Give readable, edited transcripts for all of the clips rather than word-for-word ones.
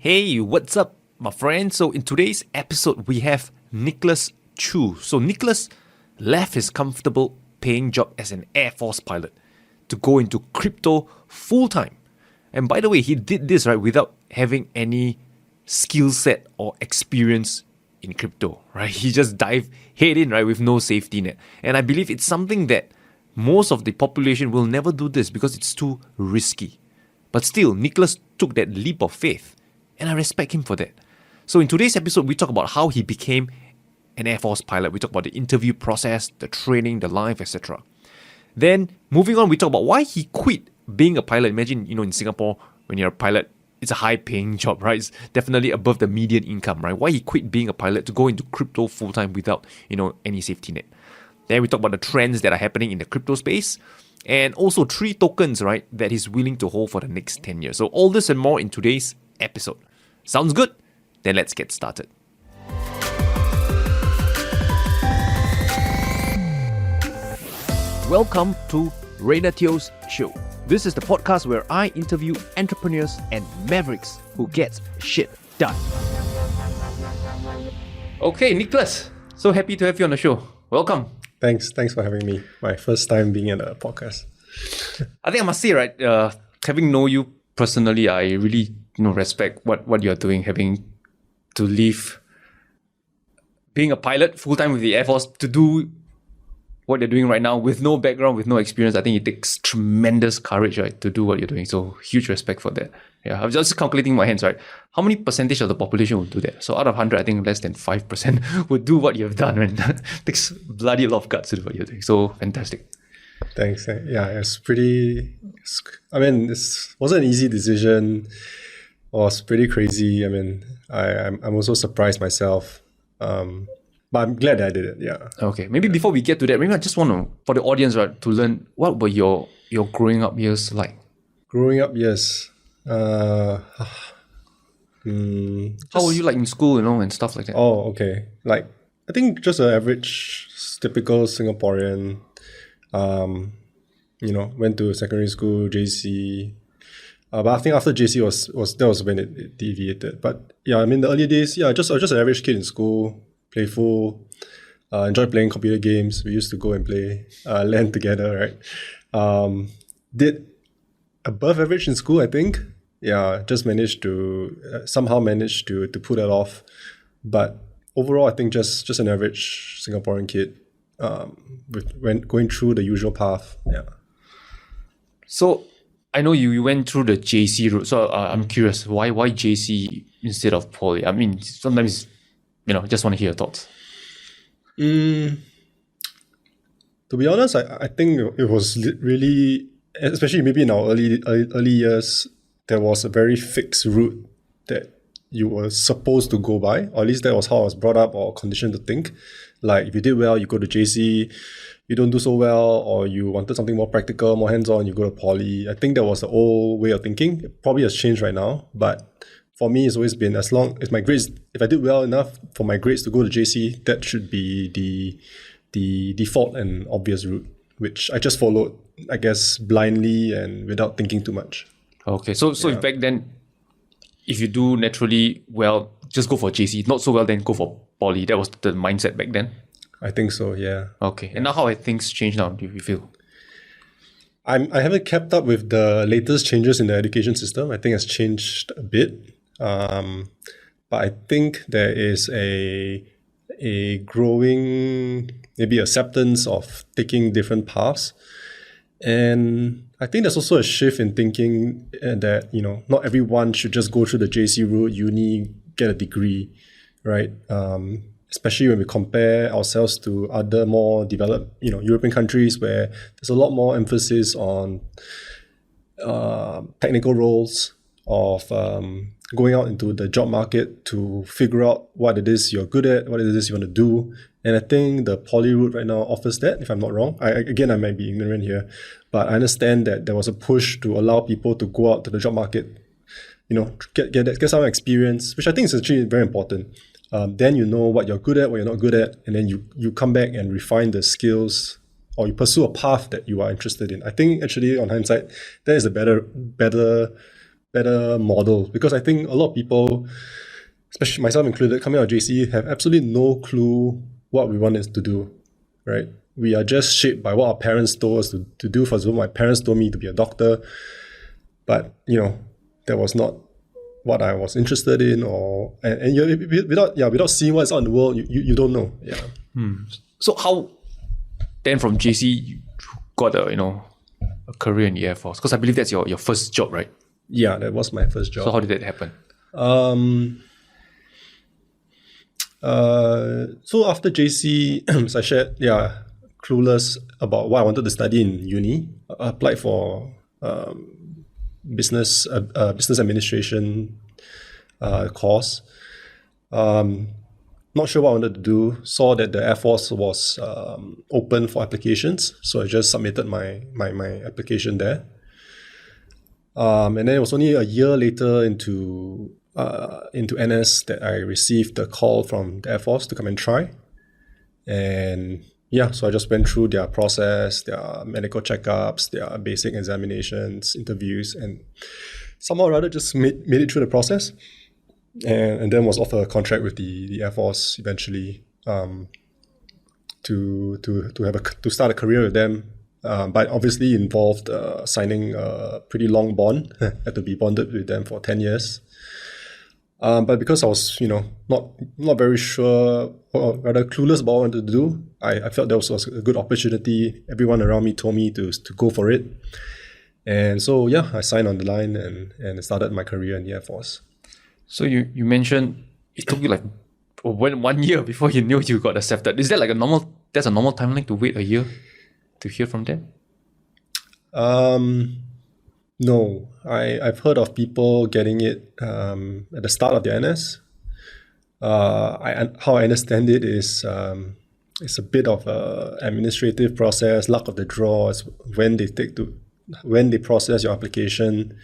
Hey, what's up, my friend? So in today's episode, we have Nicholas Chu. So Nicholas left his comfortable paying job as an Air Force pilot to go into crypto full-time. And by the way, he did this right without having any skill set or experience in crypto, right? He just dived head in, right, with no safety net. And I believe it's something that most of the population will never do this because it's too risky. But still, Nicholas took that leap of faith, and I respect him for that. So in today's episode, we talk about how he became an Air Force pilot. We talk about the interview process, the training, the life, etc. Then, moving on, we talk about why he quit being a pilot. Imagine, in Singapore, when you're a pilot, it's a high-paying job, right? It's definitely above the median income, right? Why he quit being a pilot to go into crypto full-time without, any safety net. Then we talk about the trends that are happening in the crypto space, and also 3 tokens, right, that he's willing to hold for the next 10 years. So all this and more in today's episode. Sounds good? Then let's get started. Welcome to Rayner Show. This is the podcast where I interview entrepreneurs and mavericks who get shit done. Okay, Nicholas, so happy to have you on the show. Welcome. Thanks for having me. My first time being in a podcast. I think I must say, right, having known you personally, I really respect what you're doing, having to leave being a pilot full-time with the Air Force to do what you're doing right now with no background, with no experience. I think it takes tremendous courage, right, to do what you're doing. So huge respect for that. Yeah, I was just calculating my hands, right? How many percentage of the population would do that? So out of 100, I think less than 5% would do what you've done. And it takes bloody lot of guts to do what you're doing. So fantastic. Thanks. Yeah, it wasn't an easy decision. It was pretty crazy. I mean, I'm also surprised myself. But I'm glad that I did it, yeah. Okay, maybe before we get to that, maybe I just want to, for the audience, right, to learn, what were your growing up years like? Growing up years? How were you like in school, and stuff like that? Oh, okay. Like, I think just an average, typical Singaporean, went to secondary school, JC. But I think after JC was when it deviated. But yeah, I mean, the early days, yeah, I was just an average kid in school, playful, enjoy playing computer games. We used to go and play LAN together, right? Did above average in school, I think. Yeah, just somehow managed to pull that off. But overall, I think just an average Singaporean kid going through the usual path. Yeah. So I know you went through the JC route. So I'm curious, why JC instead of poly? I mean, sometimes, just want to hear your thoughts. To be honest, I think it was really, especially maybe in our early years, there was a very fixed route that you were supposed to go by, or at least that was how I was brought up or conditioned to think. Like if you did well, you go to JC. You don't do so well, or you wanted something more practical, more hands-on, you go to poly. I think that was the old way of thinking. It probably has changed right now, but for me, it's always been as long as my grades, if I did well enough for my grades to go to JC, that should be the default and obvious route, which I just followed, I guess, blindly and without thinking too much. Okay, so if back then, if you do naturally well, just go for JC. Not so well, then go for poly. That was the mindset back then. I think so, yeah. Okay, and now how have things changed now, do you feel? I haven't kept up with the latest changes in the education system. I think it's changed a bit. But I think there is a growing maybe acceptance of taking different paths. And I think there's also a shift in thinking that, not everyone should just go through the JC route, uni, get a degree, right? Especially when we compare ourselves to other more developed, European countries where there's a lot more emphasis on technical roles of going out into the job market to figure out what it is you're good at, what it is you want to do. And I think the poly route right now offers that, if I'm not wrong. I might be ignorant here, but I understand that there was a push to allow people to go out to the job market, get some experience, which I think is actually very important. Then you know what you're good at, what you're not good at, and then you come back and refine the skills, or you pursue a path that you are interested in. I think actually, on hindsight, that is a better better model, because I think a lot of people, especially myself included, coming out of JC, have absolutely no clue what we wanted to do, right? We are just shaped by what our parents told us to do. For example, my parents told me to be a doctor, but that was not what I was interested in, without seeing what's out in the world, you don't know. Yeah. So how then from JC you got a career in the Air Force? Because I believe that's your first job, right? Yeah, that was my first job. So how did that happen? So after JC, as I shared, clueless about what I wanted to study in uni. I applied for business administration course. Not sure what I wanted to do. Saw that the Air Force was open for applications, so I just submitted my application there. And then it was only a year later into NS that I received a call from the Air Force to come and try. And so I just went through their process, their medical checkups, their basic examinations, interviews, and somehow or other just made it through the process. And then was offered a contract with the Air Force eventually to start a career with them. But obviously involved signing a pretty long bond. Had to be bonded with them for 10 years. But because I was, not very sure, or rather clueless about what I wanted to do, I felt that was a good opportunity. Everyone around me told me to go for it. And so, I signed on the line and started my career in the Air Force. So you mentioned it took you like 1 year before you knew you got accepted. Is that like that's a normal timeline to wait a year to hear from them? No, I've heard of people getting it at the start of their NS. How I understand it is it's a bit of a administrative process, luck of the draw is when they process your application.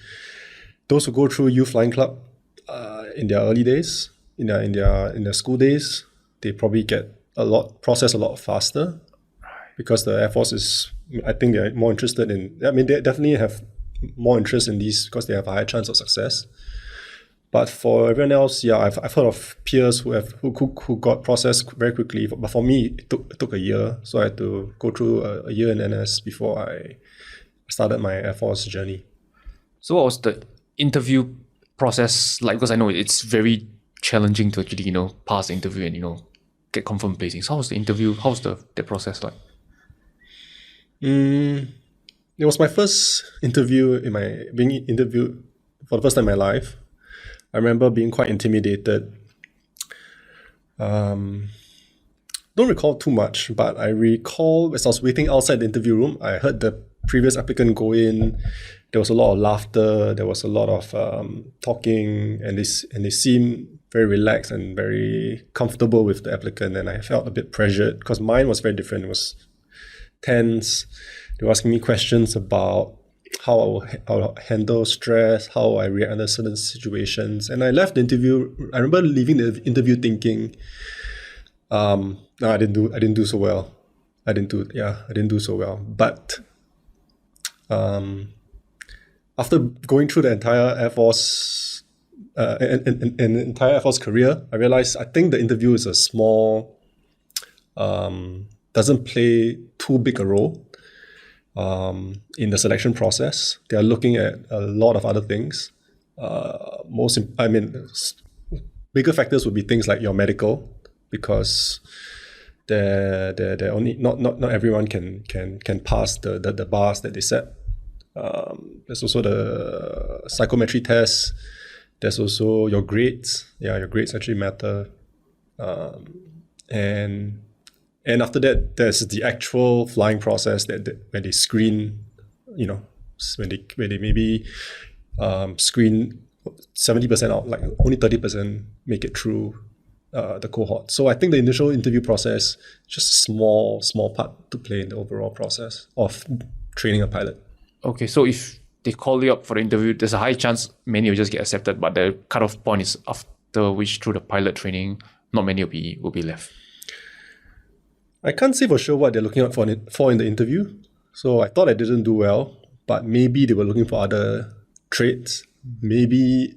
Those who go through Youth Flying Club in their early days, in their school days, they probably get processed a lot faster, because the Air Force I think they're more interested in. I mean, they definitely have more interest in these because they have a higher chance of success. But for everyone else, I've heard of peers who got processed very quickly. But for me, it took a year, so I had to go through a year in NS before I started my Air Force journey. So what was the interview process like? Because I know it's very challenging to actually pass the interview and get confirmed placing. So how was the interview? How was the process like? It was my first interview being interviewed for the first time in my life. I remember being quite intimidated. Don't recall too much, but I recall as I was waiting outside the interview room, I heard the previous applicant go in. There was a lot of laughter. There was a lot of talking, and they seemed very relaxed and very comfortable with the applicant. And I felt a bit pressured because mine was very different. It was tense. They were asking me questions about how I will handle stress, how I react under certain situations. And I left the interview. I remember leaving the interview thinking, no, I didn't do so well. I didn't do so well. But after going through the entire Air Force, an entire Air Force career, I realized I think the interview is a small, doesn't play too big a role in the selection process. They are looking at a lot of other things. Bigger factors would be things like your medical, because they're only not everyone can pass the bars that they set. There's also the psychometry test. There's also your grades. Your grades actually matter. And after that, there's the actual flying process when they screen, when they maybe screen 70% out, like only 30% make it through the cohort. So I think the initial interview process is just a small part to play in the overall process of training a pilot. Okay, so if they call you up for the interview, there's a high chance many will just get accepted, but the cutoff point is after which through the pilot training, not many will be left. I can't say for sure what they're looking out for in the interview. So I thought I didn't do well, but maybe they were looking for other traits maybe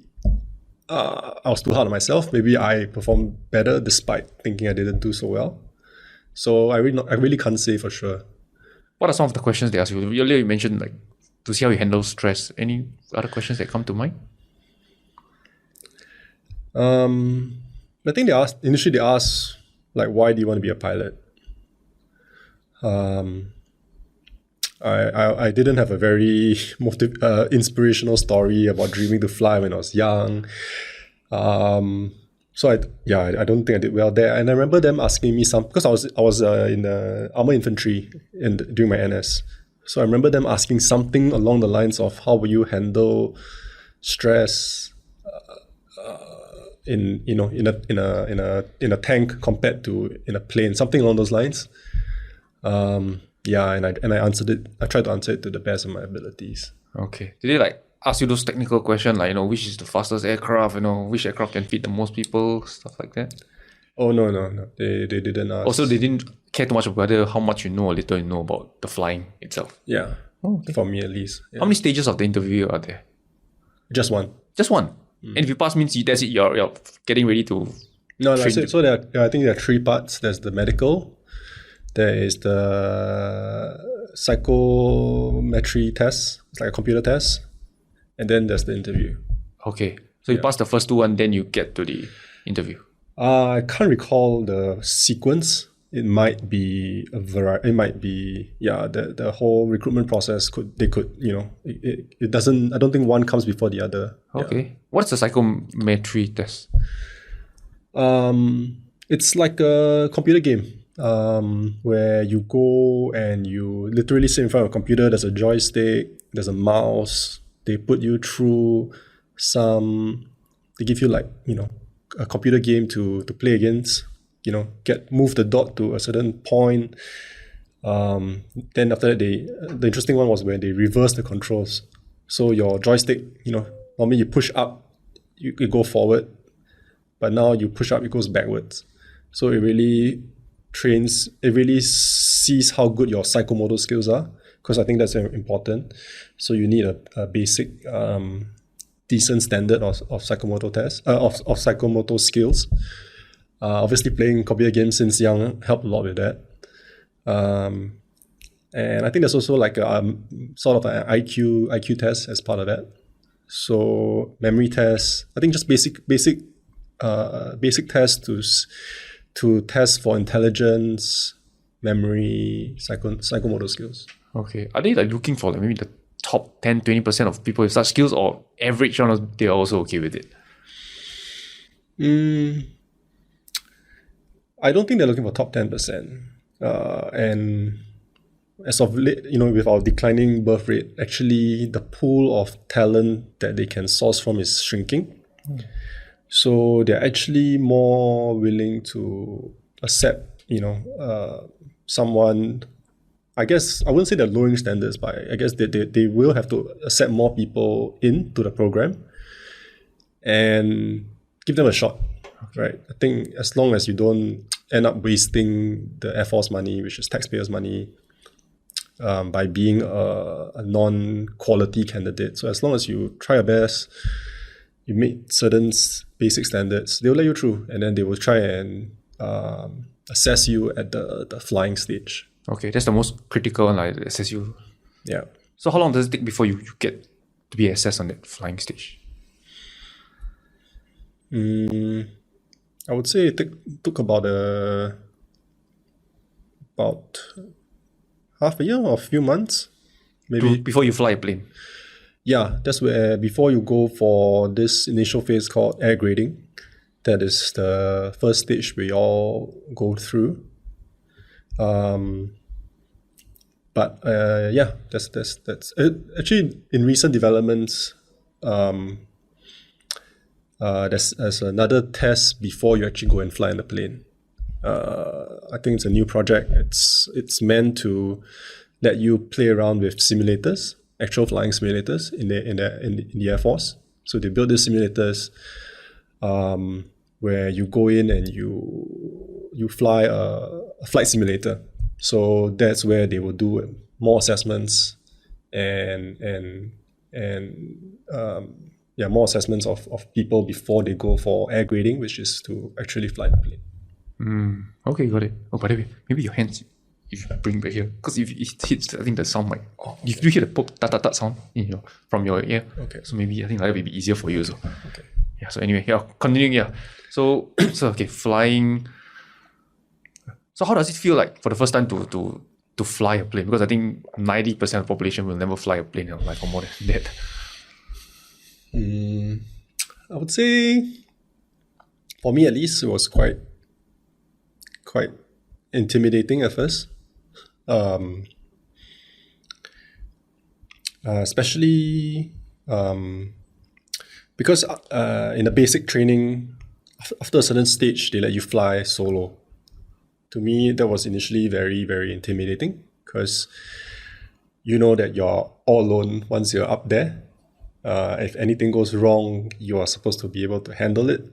I was too hard on myself. Maybe I performed better despite thinking I didn't do so well. So I really can't say for sure. What are some of the questions they ask you? Earlier you mentioned like to see how you handle stress. Any other questions that come to mind? I think initially they asked like, why do you want to be a pilot? I didn't have a very inspirational story about dreaming to fly when I was young. So I don't think I did well there. And I remember them asking me because I was in the armor infantry during my NS. So I remember them asking something along the lines of how will you handle stress in a tank compared to in a plane, something along those lines. And I answered it. I tried to answer it to the best of my abilities. Okay. Did they like ask you those technical questions like, which is the fastest aircraft, which aircraft can fit the most people, stuff like that? Oh, no. They didn't ask. Also, they didn't care too much about how much you know or little you know about the flying itself. Yeah. Oh, okay. For me at least. Yeah. How many stages of the interview are there? Just one. Just one. And if you pass means that's it, you're getting ready to So I think there are 3 parts. There's the medical, there is the psychometry test, it's like a computer test, and then there's the interview. Okay. So you pass the first 2 and then you get to the interview. I can't recall the sequence. It might be a variety. It might be the whole recruitment process it doesn't. I don't think one comes before the other. Okay. Yeah. What's the psychometry test? It's like a computer game where you go and you literally sit in front of a computer. There's a joystick, there's a mouse. They put you through they give you a computer game to play against. Move the dot to a certain point. Then after that, the interesting one was when they reverse the controls. So your joystick, normally you push up, you go forward, but now you push up, it goes backwards. So it really sees how good your psychomotor skills are, because I think that's important. So you need a basic, decent standard of psychomotor test, of psychomotor skills. Obviously, playing computer games since young helped a lot with that. And I think there's also like a sort of an IQ test as part of that. So memory tests, I think just basic tests to test for intelligence, memory, psychomotor skills. Okay. Are they like looking for maybe the top 10, 20% of people with such skills, or average one, they're also okay with it? I don't think they're looking for top 10%. And as of late, with our declining birth rate, actually the pool of talent that they can source from is shrinking. So they're actually more willing to accept, someone. I guess I wouldn't say they're lowering standards, but I guess they will have to accept more people into the program and give them a shot. Right. I think as long as you don't end up wasting the Air Force money, which is taxpayers' money, by being a non-quality candidate. So as long as you try your best, you meet certain basic standards, they'll let you through, and then they will try and assess you at the flying stage. Okay, that's the most critical one, like assess you. Yeah. So how long does it take before you get to be assessed on that flying stage? I would say it took about half a year or a few months, maybe. Before you fly a plane? Yeah, that's where before you go for this initial phase called air grading. That is the first stage we all go through. That's actually in recent developments. There's another test before you actually go and fly in the plane. I think it's a new project. It's meant to let you play around with simulators, actual flying simulators in the Air Force. So they build these simulators where you go in and you fly a flight simulator. So that's where they will do more assessments and more assessments of people before they go for air grading, which is to actually fly the plane. Okay, got it. Oh, by the way, maybe your hands, if you bring back here, because if it hits, I think the sound might. If you hear the pop, tat tat tat sound from your ear, Okay. so maybe I think that will be easier for you. So Okay. yeah. So anyway, continuing. So okay, flying. So how does it feel like for the first time to fly a plane? Because I think 90% of the population will never fly a plane in life or more than that. I would say, for me at least, it was quite intimidating at first. Especially because in the basic training, after a certain stage, they let you fly solo. To me, that was initially very, very intimidating because you know that you're all alone once you're up there. If anything goes wrong, you are supposed to be able to handle it.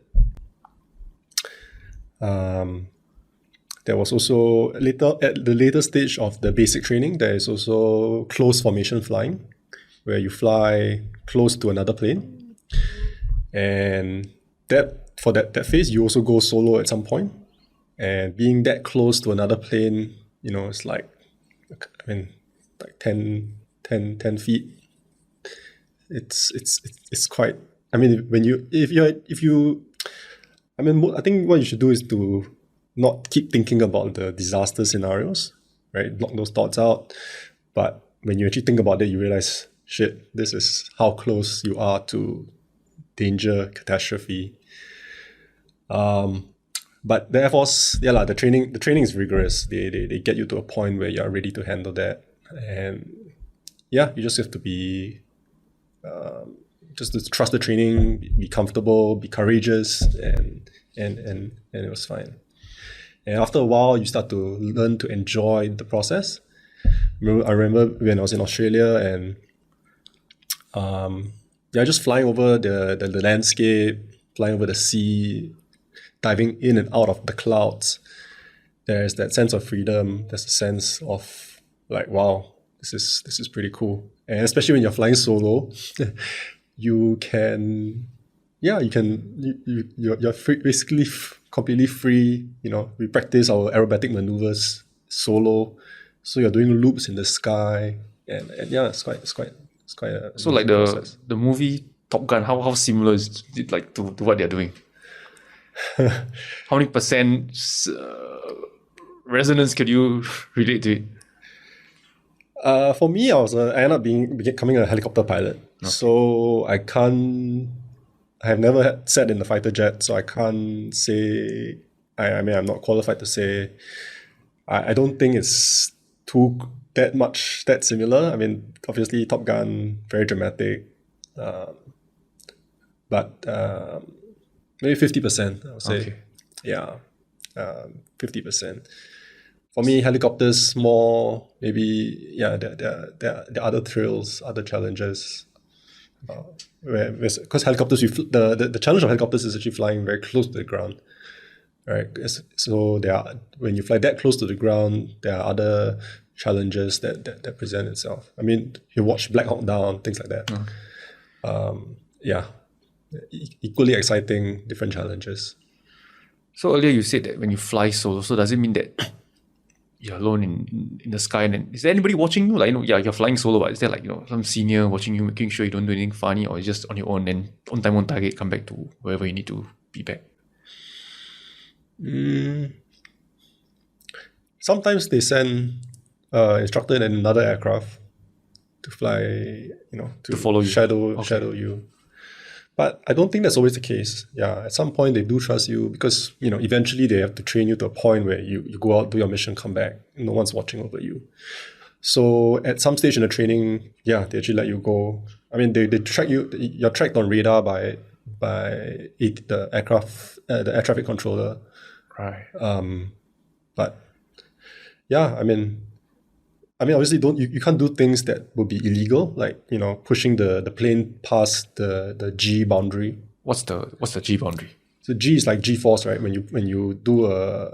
There was also at the later stage of the basic training, there is also close formation flying, where you fly close to another plane. And for that phase, you also go solo at some point. And being that close to another plane, it's like 10 feet. It's quite. I mean, I think what you should do is to not keep thinking about the disaster scenarios, right? Block those thoughts out. But when you actually think about it, you realize, shit, this is how close you are to danger, catastrophe. But the Air Force, the training is rigorous. They get you to a point where you are ready to handle that, and you just have to be, just to trust the training, be comfortable, be courageous, and it was fine. And after a while, you start to learn to enjoy the process. I remember when I was in Australia and just flying over the landscape, flying over the sea, diving in and out of the clouds. There's that sense of freedom. There's a sense of like, wow, this is pretty cool. And especially when you're flying solo, you're free, basically completely free. We practice our aerobatic maneuvers solo, so you're doing loops in the sky, and it's quite a so like process. the movie Top Gun, how similar is it like to what they're doing? How many percent resonance could you relate to it? For me, I ended up becoming a helicopter pilot. Okay. So I have never sat in the fighter jet, so I can't say. I'm not qualified to say. I don't think it's that similar. I mean, obviously, Top Gun, very dramatic, but maybe 50%. I would say, okay. Yeah, 50%. For me, helicopters more maybe there are other thrills, other challenges. Because helicopters, the challenge of helicopters is actually flying very close to the ground, right? So when you fly that close to the ground, there are other challenges that present itself. I mean, you watch Black Hawk Down, things like that. Equally exciting, different challenges. So earlier you said that when you fly solo, so does it mean that you're alone in the sky, and then is there anybody watching you? Like, you're flying solo, but is there like, some senior watching you, making sure you don't do anything funny, or just on your own and on time, on target, come back to wherever you need to be back? Sometimes they send instructor in another aircraft to fly, to follow you, shadow you. But I don't think that's always the case. Yeah, at some point they do trust you because, eventually they have to train you to a point where you go out, do your mission, come back. No one's watching over you. So at some stage in the training, they actually let you go. I mean, they track you. You're tracked on radar by the air traffic controller. Right. But obviously you can't do things that would be illegal, like pushing the plane past the G boundary. What's the G boundary? So G is like G-force, right? When you do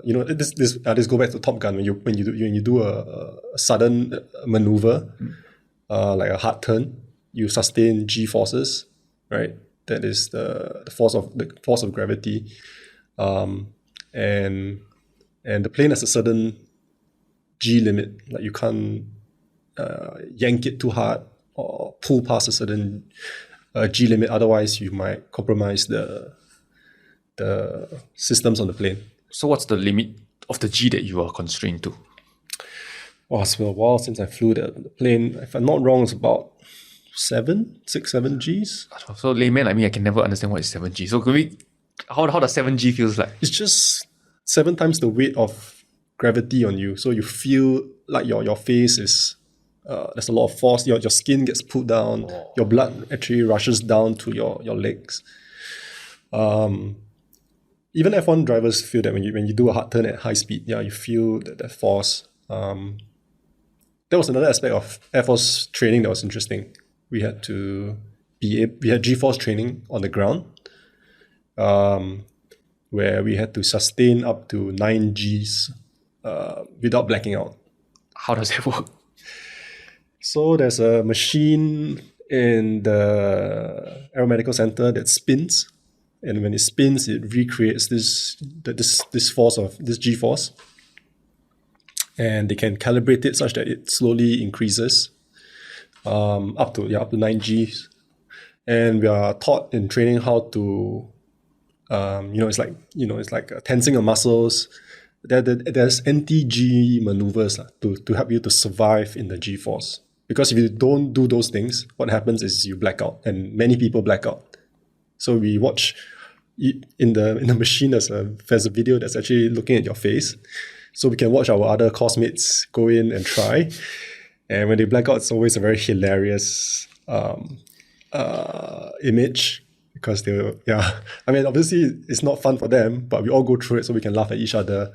this go back to Top Gun, when you do a sudden maneuver, like a hard turn, you sustain G forces, right? that is the force of gravity, and the plane has a certain G limit. Like you can't yank it too hard or pull past a certain G limit. Otherwise, you might compromise the systems on the plane. So what's the limit of the G that you are constrained to? Well, it's been a while since I flew the plane. If I'm not wrong, it's about 7 Gs. So layman like me, I can never understand what is 7G. So can we, how does 7G feels like? It's just 7 times the weight of gravity on you. So you feel like your face is, there's a lot of force. Your skin gets pulled down. Your blood actually rushes down to your legs. Even F1 drivers feel that when you do a hard turn at high speed, you feel that force. That was another aspect of Air Force training that was interesting. We had G-force training on the ground, where we had to sustain up to 9 Gs without blacking out. How does that work? So there's a machine in the aeromedical center that spins, and when it spins, it recreates this force of this G-force, and they can calibrate it such that it slowly increases up to 9 Gs, and we are taught in training how to it's like tensing your muscles. There's anti-G maneuvers to help you to survive in the G-force. Because if you don't do those things, what happens is you black out, and many people black out. So we watch in the machine. There's a video that's actually looking at your face, so we can watch our other course mates go in and try. And when they black out, it's always a very hilarious image, because obviously it's not fun for them, but we all go through it so we can laugh at each other.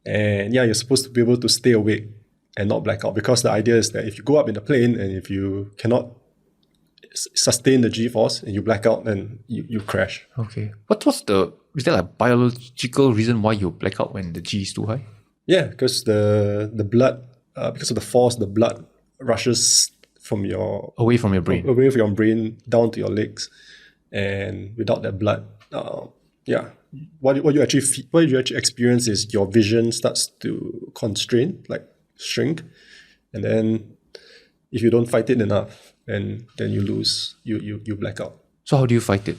And you're supposed to be able to stay awake and not black out, because the idea is that if you go up in the plane and if you cannot sustain the G-force and you black out, then you crash. Okay. Is there a biological reason why you black out when the G is too high? Yeah, because the blood, because of the force, the blood rushes away from your brain down to your legs, and without that blood, what you actually experience is your vision starts to constrain, like shrink, and then if you don't fight it enough, then you lose, you black out. So how do you fight it?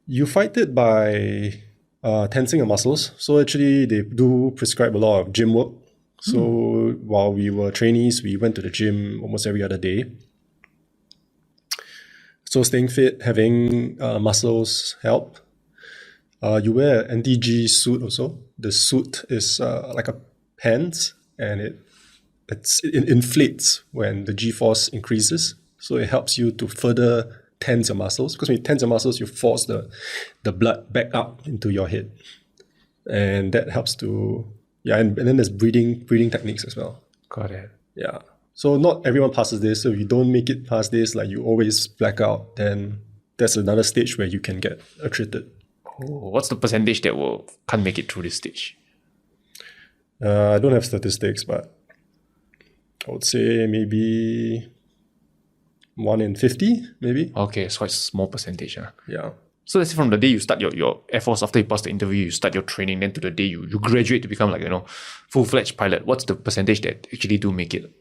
You fight it by tensing your muscles. So actually, they do prescribe a lot of gym work. So while we were trainees, we went to the gym almost every other day. So staying fit, having muscles help. You wear an anti-G suit also. The suit is like a pants, and it inflates when the G-force increases. So it helps you to further tense your muscles, because when you tense your muscles, you force the blood back up into your head, and that helps to and then there's breathing techniques as well. Got it. Yeah. So not everyone passes this. So if you don't make it past this, like you always black out, then that's another stage where you can get attrited. Oh, what's the percentage that can't make it through this stage? I don't have statistics, but I would say maybe 1 in 50, maybe. Okay, so it's a small percentage. Yeah. So let's say from the day you start your Air Force, after you pass the interview, you start your training, then to the day you graduate to become full-fledged pilot. What's the percentage that actually do make it?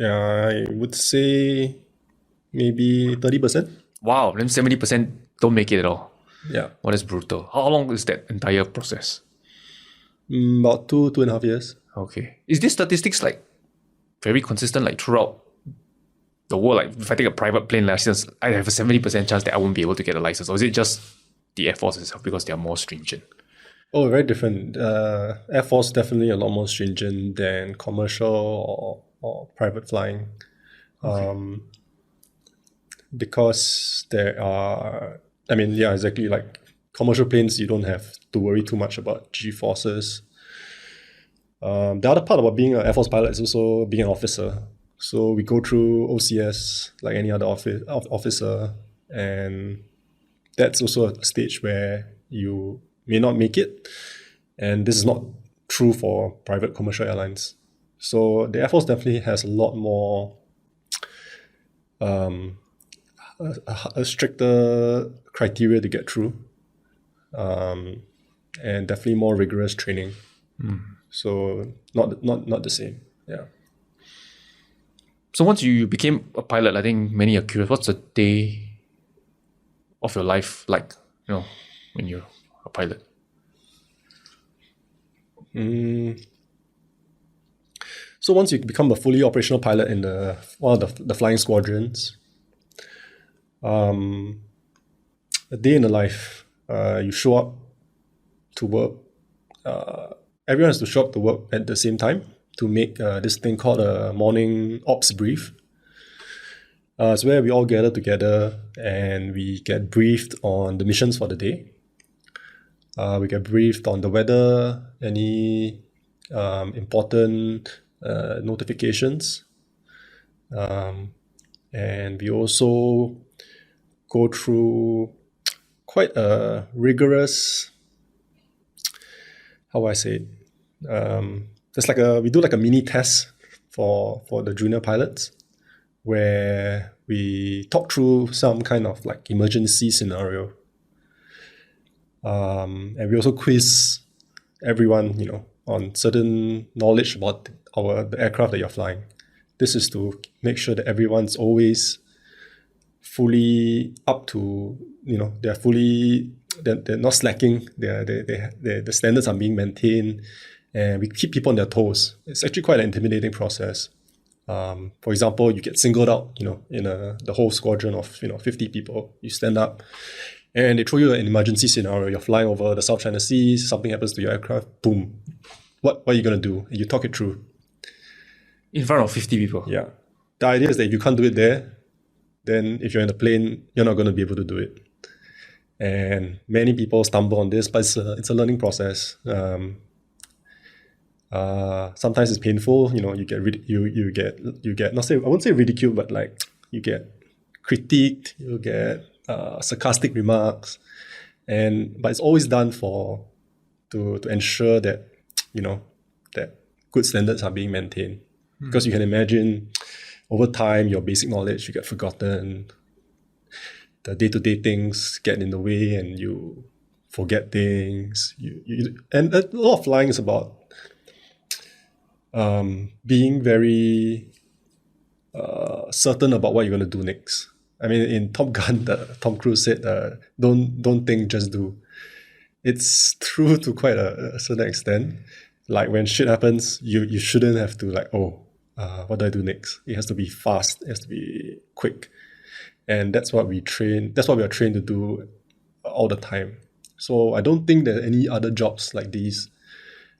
I would say maybe 30%. Wow, then 70% don't make it at all. Yeah. Well, that's brutal. How long is that entire process? About 2.5 years. Okay. Is this statistics very consistent throughout the world? Like if I take a private plane license, I have a 70% chance that I won't be able to get a license. Or is it just the Air Force itself because they are more stringent? Oh, very different. Air Force definitely a lot more stringent than commercial or private flying. Okay. Because there are, exactly, like commercial planes, you don't have to worry too much about G-forces. The other part about being an Air Force pilot is also being an officer. So we go through OCS like any other officer, and that's also a stage where you may not make it. And this is not true for private commercial airlines. So the Air Force definitely has a lot more a stricter criteria to get through, and definitely more rigorous training. So not the same. Yeah. So once you became a pilot, I think many are curious. What's a day of your life like? When you're a pilot. So once you become a fully operational pilot in one of the flying squadrons, a day in the life, you show up to work. Everyone has to show up to work at the same time to make this thing called a morning ops brief. It's where we all gather together and we get briefed on the missions for the day. We get briefed on the weather, any important notifications. And we also go through quite a rigorous, how do I say it? We do like a mini test for the junior pilots, where we talk through some kind of like emergency scenario. And we also quiz everyone, on certain knowledge about the aircraft that you're flying. This is to make sure that everyone's always fully up to, they're not slacking. The standards are being maintained, and we keep people on their toes. It's actually quite an intimidating process. For example, you get singled out, in the whole squadron of 50 people. You stand up, and they throw you an emergency scenario. You're flying over the South China Sea. Something happens to your aircraft. Boom. What are you gonna do? And you talk it through. In front of 50 people. Yeah. The idea is that if you can't do it there, then if you're in the plane, you're not going to be able to do it. And many people stumble on this, but it's a learning process. Sometimes it's painful. You get not say, I won't say ridiculed, but like you get critiqued. You get sarcastic remarks, but it's always done to ensure that that good standards are being maintained. Because you can imagine, over time, your basic knowledge, you get forgotten. The day-to-day things get in the way, and you forget things. And a lot of flying is about being very certain about what you're going to do next. I mean, in Top Gun, Tom Cruise said, "Don't think, just do." It's true to quite a certain extent. Like when shit happens, you shouldn't have to what do I do next? It has to be fast. It has to be quick. And that's what we are trained to do all the time. So I don't think there are any other jobs like these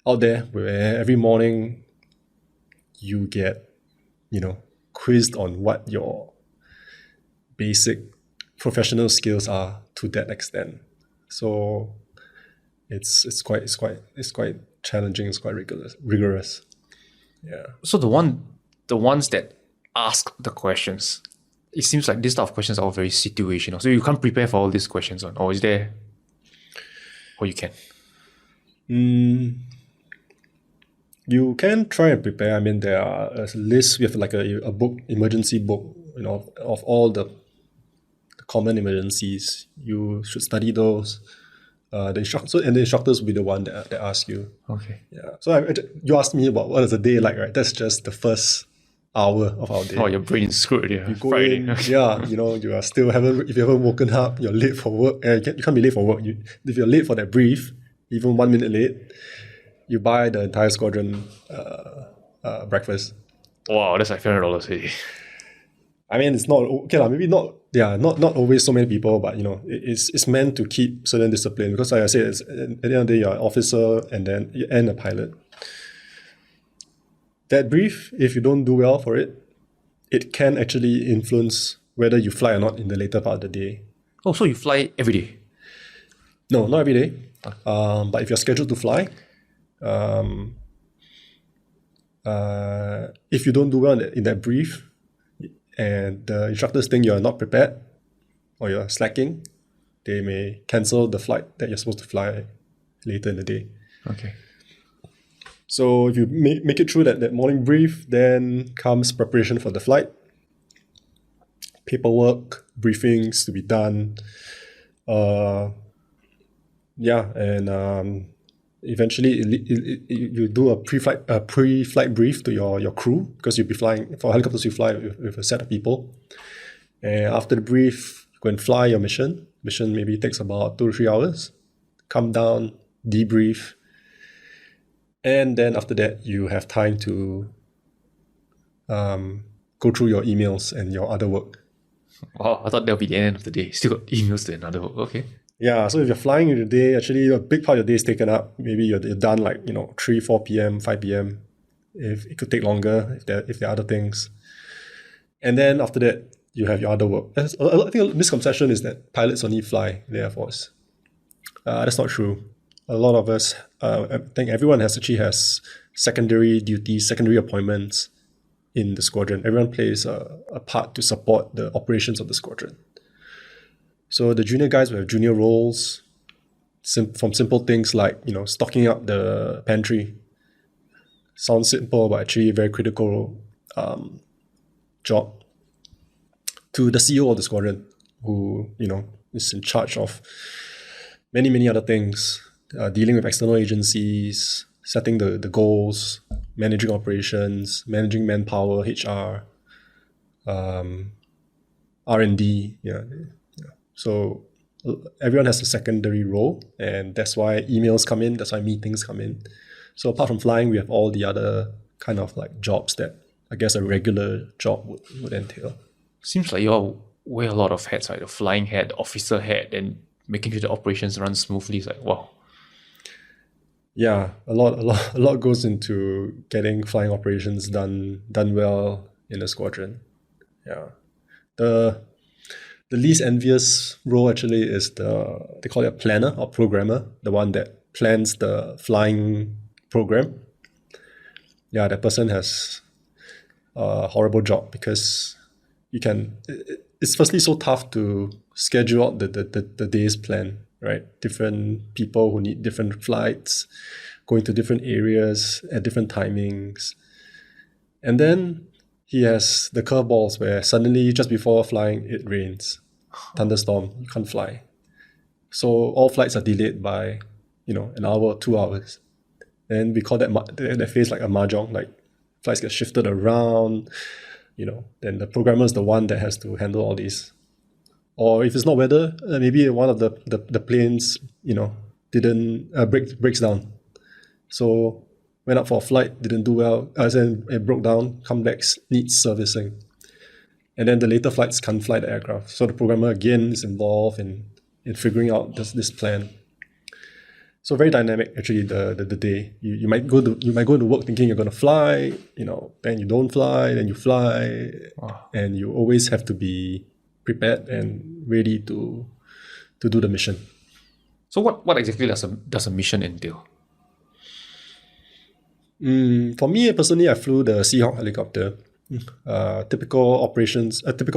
out there where every morning you get, quizzed on what your basic professional skills are to that extent. So it's quite challenging. It's quite rigorous. Yeah. So the ones that ask the questions, it seems like this type of questions are all very situational. So you can't prepare for all these questions or is there, or you can? You can try and prepare. I mean, there are a list. We have like a book, emergency book, of all the common emergencies. You should study those. The instructors will be the one that ask you. Okay. Yeah. So you asked me about what is a day like, right? That's just the first hour of our day. Oh, your brain is screwed. Yeah. You go in, yeah. You are still if you haven't woken up, you're late for work. You can't be late for work. If you're late for that brief, even 1 minute late, you buy the entire squadron breakfast. Wow, that's like $500 a day. I mean, it's not okay. Maybe not. Yeah, not always so many people, but it's meant to keep certain discipline, because, like I said, at the end of the day, you're an officer and a pilot. That brief, if you don't do well for it, it can actually influence whether you fly or not in the later part of the day. Oh, so you fly every day? No, not every day. But if you're scheduled to fly, if you don't do well in that brief, and the instructors think you're not prepared or you're slacking, they may cancel the flight that you're supposed to fly later in the day. Okay. So if you make it through that morning brief, then comes preparation for the flight, paperwork, briefings to be done. And eventually you do a pre-flight brief to your crew, because you'll be flying for helicopters. You fly with a set of people, and after the brief, you go and fly your mission. Mission maybe takes about 2 to 3 hours. Come down, debrief, and then after that, you have time to go through your emails and your other work. Wow, I thought that would be the end of the day. Still got emails to another work. Okay. Yeah, so if you're flying in the day, actually a big part of your day is taken up. Maybe you're done like 3, 4 p.m., 5 p.m. If it could take longer, if there are other things, and then after that you have your other work. I think a misconception is that pilots only fly in the Air Force. That's not true. A lot of us, I think everyone has secondary duties, secondary appointments in the squadron. Everyone plays a part to support the operations of the squadron. So the junior guys will have junior roles, from simple things like stocking up the pantry. Sounds simple, but actually very critical job. To the CEO of the squadron, who is in charge of many other things, dealing with external agencies, setting the goals, managing operations, managing manpower, HR, R&D. So everyone has a secondary role, and that's why emails come in, that's why meetings come in. So apart from flying, we have all the other kind of like jobs that I guess a regular job would entail. Seems like you all wear a lot of hats, right? The flying hat, the officer hat, and making sure the operations run smoothly. It's like, wow. Yeah, a lot goes into getting flying operations done well in a squadron. Yeah. The least envious role actually is they call it a planner or programmer, the one that plans the flying program. Yeah, that person has a horrible job, because it's firstly so tough to schedule out the day's plan, right? Different people who need different flights, going to different areas at different timings. And then he has the curveballs where suddenly just before flying, it rains. Thunderstorm, you can't fly. So all flights are delayed by, an hour, 2 hours. And we call that phase like a mahjong, like flights get shifted around, then the programmer is the one that has to handle all these. Or if it's not weather, maybe one of the planes, didn't breaks down. So went up for a flight, didn't do well, then it broke down, come back, needs servicing. And then the later flights can't fly the aircraft. So the programmer again is involved in figuring out this plan. So very dynamic actually the day. You might go to work thinking you're gonna fly, then you don't fly, then you fly. Wow. And you always have to be prepared and ready to do the mission. So what exactly does a mission entail? For me personally, I flew the Seahawk helicopter. A typical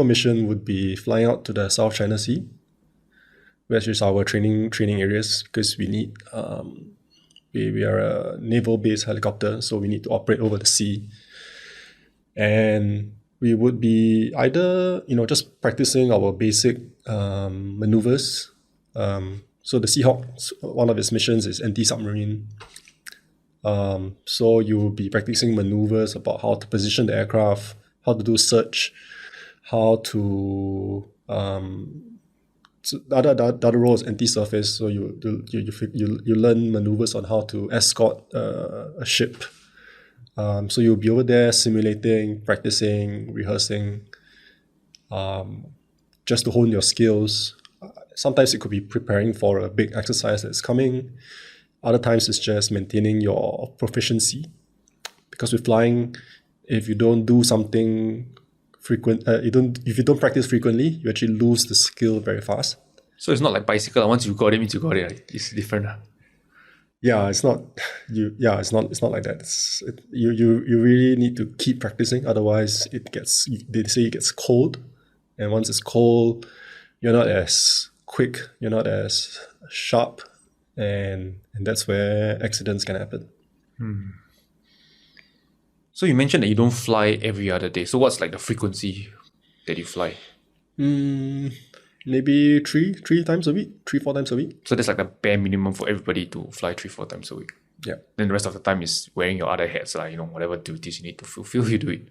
mission would be flying out to the South China Sea, which is our training areas, because we need we are a naval-based helicopter, so we need to operate over the sea. And we would be either just practicing our basic maneuvers. So the Seahawk, one of its missions is anti-submarine. So you will be practicing maneuvers about how to position the aircraft, how to do search, how to the other role is anti-surface. So you learn maneuvers on how to escort a ship. So you'll be over there simulating, practicing, rehearsing, just to hone your skills. Sometimes it could be preparing for a big exercise that's coming. Other times it's just maintaining your proficiency, because with flying, if you don't do something frequent, if you don't practice frequently, you actually lose the skill very fast. So it's not like bicycle. Once you got it, means you got it. Right? It's different. Yeah, it's not it's not like that. You really need to keep practicing. Otherwise, they say it gets cold, and once it's cold, you're not as quick, you're not as sharp, and that's where accidents can happen. So you mentioned that you don't fly every other day. So what's like the frequency that you fly? Maybe three times a week, 4 times a week. So that's like the bare minimum for everybody to fly 3-4 times a week. Yeah, Then the rest of the time is wearing your other hats, like, whatever duties you need to fulfill, you do it.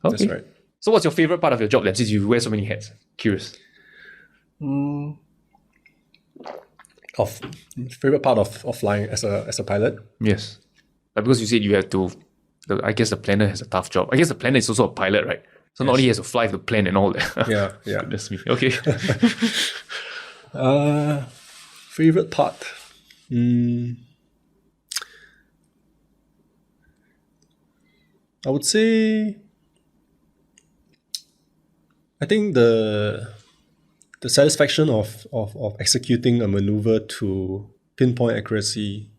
That's Okay. right. So what's your favorite part of your job then, since you wear so many hats? Curious. Of favorite part of flying as a pilot. Yes. Because you said you have to, I guess the planner has a tough job. I guess the planner is also a pilot, right? So not only he has to fly the plane and all that. Yeah. Goodness me. Okay. Favorite part. I would say, I think the satisfaction of executing a maneuver to pinpoint accuracy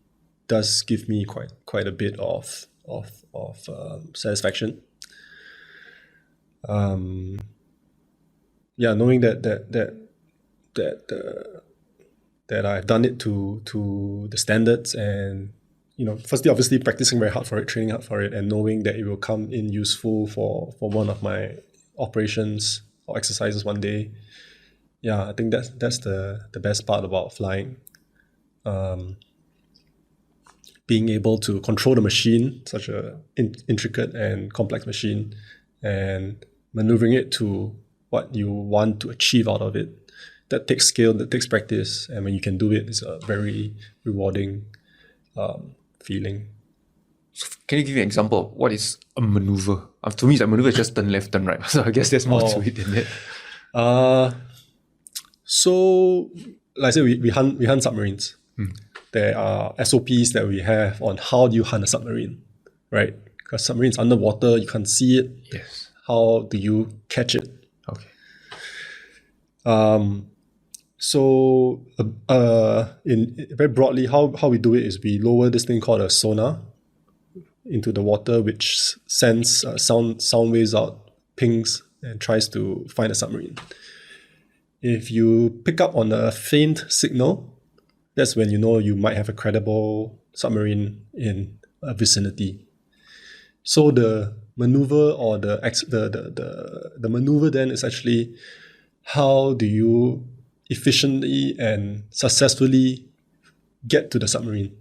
does give me quite a bit of satisfaction. Knowing that I've done it to the standards, and firstly, obviously practicing very hard for it, training hard for it, and knowing that it will come in useful for one of my operations or exercises one day. Yeah, I think that's the best part about flying. Being able to control the machine, such a intricate and complex machine, and maneuvering it to what you want to achieve out of it. That takes skill, that takes practice, and when you can do it, it's a very rewarding feeling. So can you give me an example of what is a maneuver? To me, a maneuver is just turn left, turn right. So I guess there's more to it than that. So, like I said, we hunt submarines. There are SOPs that we have on how do you hunt a submarine, right? Because submarine's underwater, you can't see it. Yes. How do you catch it? Okay. So, in very broadly, how we do it is we lower this thing called a sonar into the water, which sends sound waves out, pings, and tries to find a submarine. If you pick up on a faint signal, that's when you know you might have a credible submarine in a vicinity. So the maneuver or the maneuver then is actually how do you efficiently and successfully get to the submarine,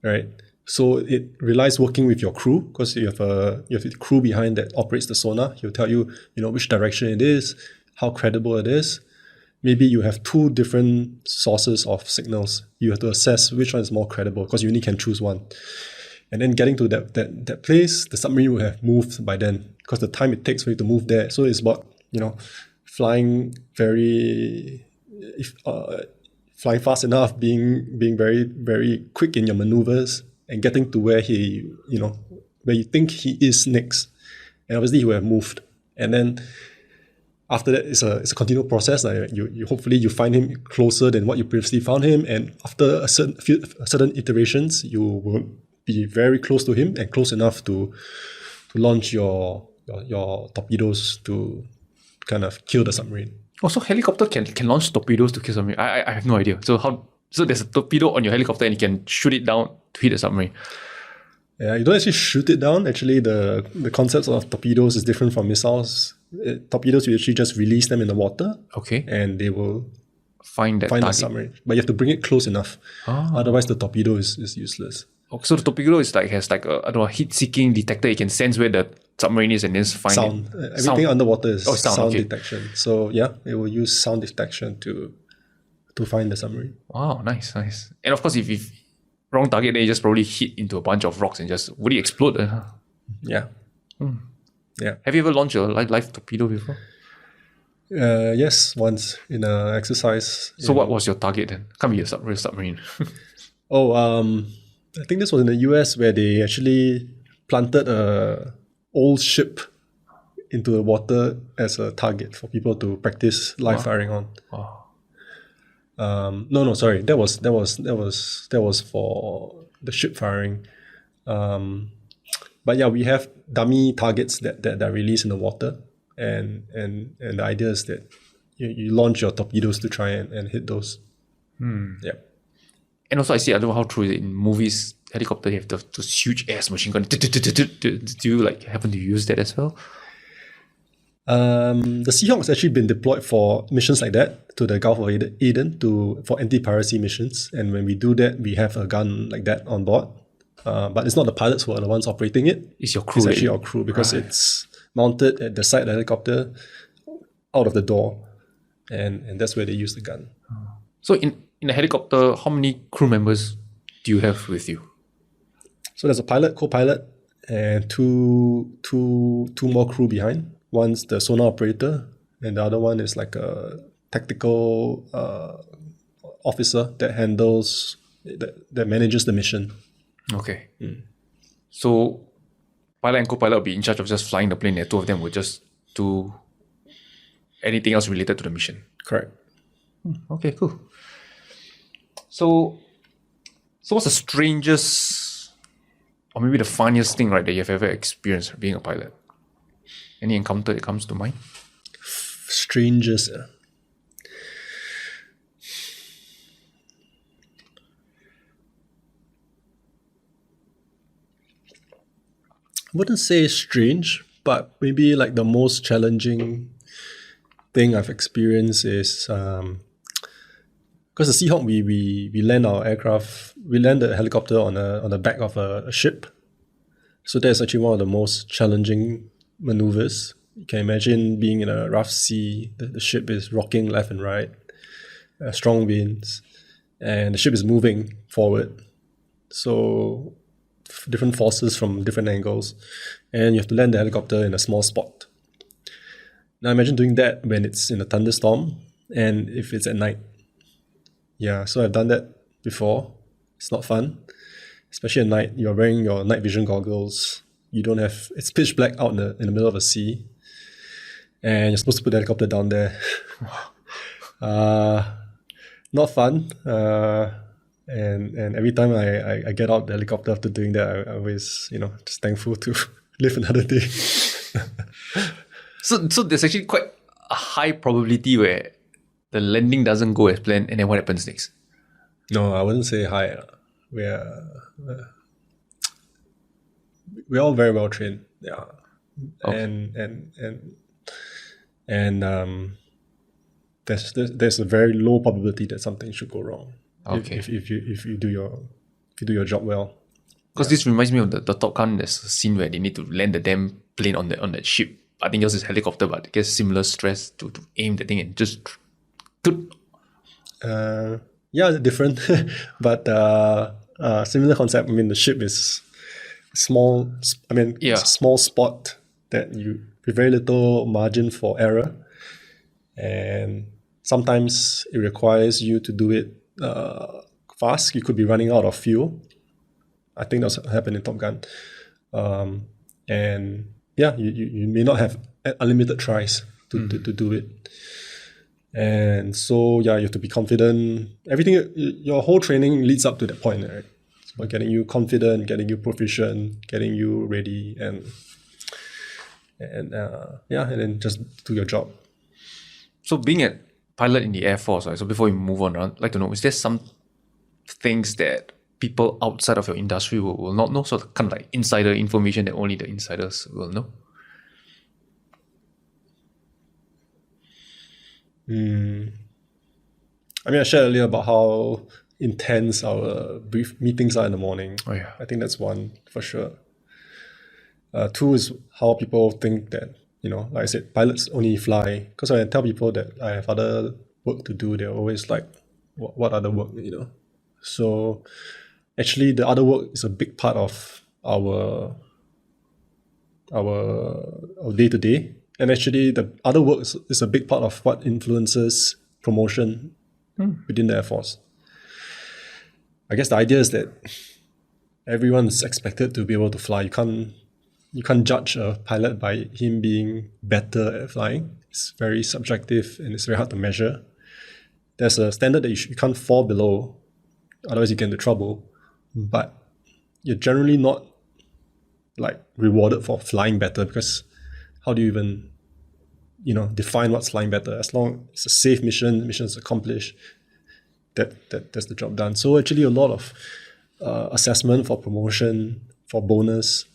right? So it relies working with your crew, because you have a crew behind that operates the sonar. He'll tell you, which direction it is, how credible it is. Maybe you have two different sources of signals. You have to assess which one is more credible, because you only can choose one. And then getting to that place, the submarine will have moved by then, because the time it takes for you to move there. So it's about, flying flying fast enough, being very, very quick in your maneuvers, and getting to where where you think he is next. And obviously he will have moved. And then after that, it's a continual process. You hopefully you find him closer than what you previously found him, and after a certain iterations, you will be very close to him and close enough to launch your torpedoes to kind of kill the submarine. Also, helicopter can launch torpedoes to kill submarine. I have no idea. So there's a torpedo on your helicopter and you can shoot it down to hit a submarine. Yeah, you don't actually shoot it down. Actually, the concept of torpedoes is different from missiles. Torpedoes, you actually just release them in the water. Okay. And they will find the submarine. But you have to bring it close enough. Otherwise, the torpedo is useless. So the torpedo has like a heat-seeking detector. It can sense where the submarine is and then find sound. It. Everything underwater is sound okay. detection. So yeah, it will use sound detection to find the submarine. Wow, nice. And of course, if wrong target, then you just probably hit into a bunch of rocks and would it explode? Yeah. Yeah. Have you ever launched a live torpedo before? Yes, once in an exercise. So what was your target then? Can't be a submarine. I think this was in the US, where they actually planted a old ship into the water as a target for people to practice live firing on. Wow. No, sorry. That was for the ship firing. But yeah, we have dummy targets that are released in the water, and the idea is that you launch your torpedoes to try and hit those. Hmm. Yeah. And also, I don't know how true is it in movies. Helicopter, you have those huge ass machine gun. Do you like happen to use that as well? The Seahawk's actually been deployed for missions like that to the Gulf of Aden for anti-piracy missions. And when we do that, we have a gun like that on board. But it's not the pilots who are the ones operating it. It's your crew. It's actually our crew because it's mounted at the side of the helicopter out of the door. And that's where they use the gun. So in a helicopter, how many crew members do you have with you? So there's a pilot, co-pilot, and two more crew behind. One's the sonar operator, and the other one is like a tactical officer that handles that manages the mission. Okay. So pilot and co-pilot will be in charge of just flying the plane, and two of them will just do anything else related to the mission. Correct. Okay, cool. So what's the strangest or maybe the funniest thing, right, that you've ever experienced being a pilot? Any encounter that comes to mind? Strangest. I wouldn't say strange, but maybe like the most challenging thing I've experienced is because the Seahawk, we land our aircraft, we land the helicopter on the back of a ship. So that's actually one of the most challenging maneuvers. You can imagine being in a rough sea, the ship is rocking left and right, strong winds, and the ship is moving forward. So different forces from different angles, and you have to land the helicopter in a small spot. Now imagine doing that when it's in a thunderstorm and if it's at night. Yeah, so I've done that before. It's not fun, especially at night. You're wearing your night vision goggles. You don't have, it's pitch black out in the middle of a sea, and you're supposed to put the helicopter down there. Not fun. And every time I get out the helicopter after doing that, I always, just thankful to live another day. So there's actually quite a high probability where the landing doesn't go as planned, and then what happens next? No, I wouldn't say high. We're all very well trained. Yeah. Okay. And there's a very low probability that something should go wrong. Okay. If you do your job well. Because this reminds me of the Top Gun. There's a scene where they need to land the damn plane on that ship. I think yours is helicopter, but I guess similar stress to aim the thing and just. Yeah, different, but similar concept. I mean, the ship is small. It's a small spot that you with very little margin for error, and sometimes it requires you to do it fast. You could be running out of fuel. I think that's what happened in Top Gun, and yeah, you may not have unlimited tries to do it. And so, yeah, you have to be confident. Everything, your whole training leads up to that point, right? It's about getting you confident, getting you proficient, getting you ready, and then just do your job. So being a pilot in the Air Force, right? So before we move on, I'd like to know, is there some things that people outside of your industry will not know? So kind of like insider information that only the insiders will know? I shared earlier about how intense our brief meetings are in the morning. Oh, yeah. I think that's one for sure. Two is how people think that, like I said, pilots only fly. Because when I tell people that I have other work to do, they're always like, what other work, So actually the other work is a big part of our day-to-day. And actually, the other work is a big part of what influences promotion within the Air Force. I guess the idea is that everyone is expected to be able to fly. You can't judge a pilot by him being better at flying. It's very subjective and it's very hard to measure. There's a standard that you can't fall below, otherwise you get into trouble. But you're generally not like rewarded for flying better, because how do you even, define what's flying better? As long as it's a safe mission is accomplished, that's the job done. So actually, a lot of assessment for promotion, for bonus,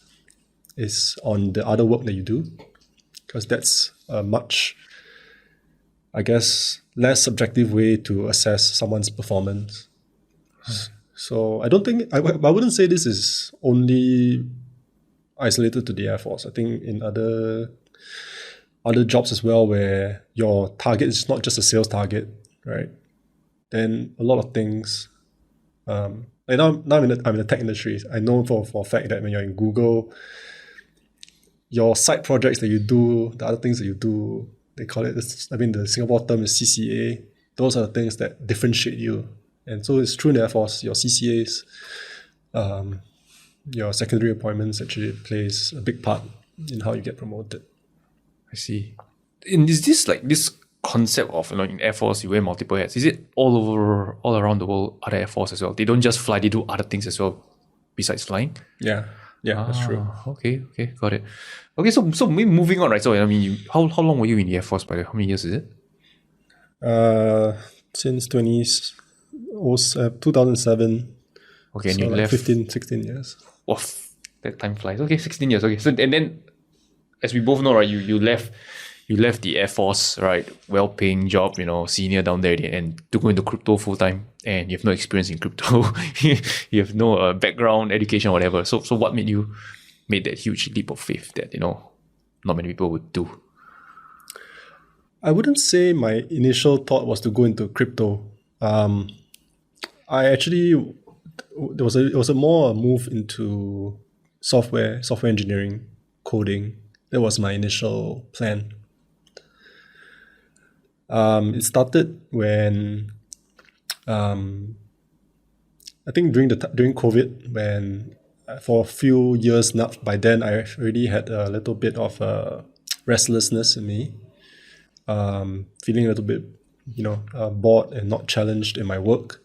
is on the other work that you do, because that's a much, I guess, less subjective way to assess someone's performance. So I don't think I wouldn't say this is only isolated to the Air Force. I think in other jobs as well, where your target is not just a sales target, right? Then a lot of things. Like now I'm in the tech industry. I know for a fact that when you're in Google, your side projects that you do, the other things that you do, they call it, the Singapore term is CCA. Those are the things that differentiate you. And so it's true in the Air Force, your CCAs, your secondary appointments actually plays a big part in how you get promoted. I see. And is this like this concept of, in Air Force you wear multiple hats? Is it all around the world, other Air Force as well? They don't just fly, they do other things as well besides flying? Yeah, that's true. Okay, got it. Okay, so maybe moving on, right? So how long were you in the Air Force, by the way? How many years is it? Since 2007. Okay, and so you like left 16 years. That time flies. Okay, 16 years. Okay, so and then, as we both know, right, you left the Air Force, right? Well-paying job, senior down there, and to go into crypto full time, and you have no experience in crypto. You have no background, education, whatever. So what made you made that huge leap of faith that not many people would do? I wouldn't say my initial thought was to go into crypto. I actually it was a more move into software engineering, coding. That was my initial plan. It started when I think during COVID, when for a few years now, by then I already had a little bit of restlessness in me, feeling a little bit bored and not challenged in my work,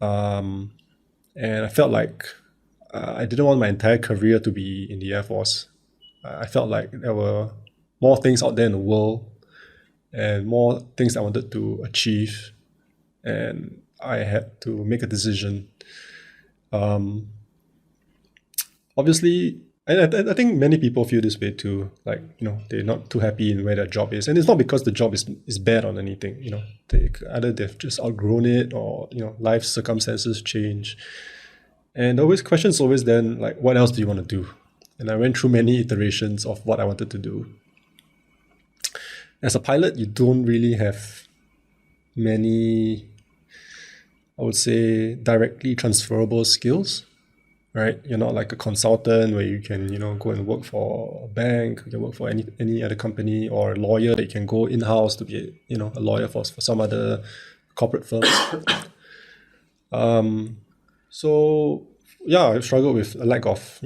and I felt like I didn't want my entire career to be in the Air Force. I felt like there were more things out there in the world and more things I wanted to achieve, and I had to make a decision. Obviously, I think many people feel this way too. Like, they're not too happy in where their job is, and it's not because the job is bad on anything. They've just outgrown it, or life circumstances change. And the question is always then, like, what else do you want to do? And I went through many iterations of what I wanted to do. As a pilot, you don't really have many, I would say, directly transferable skills, right? You're not like a consultant where you can, go and work for a bank, you can work for any other company, or a lawyer that you can go in-house to be, a lawyer for some other corporate firm. So yeah, I struggled with a lack of,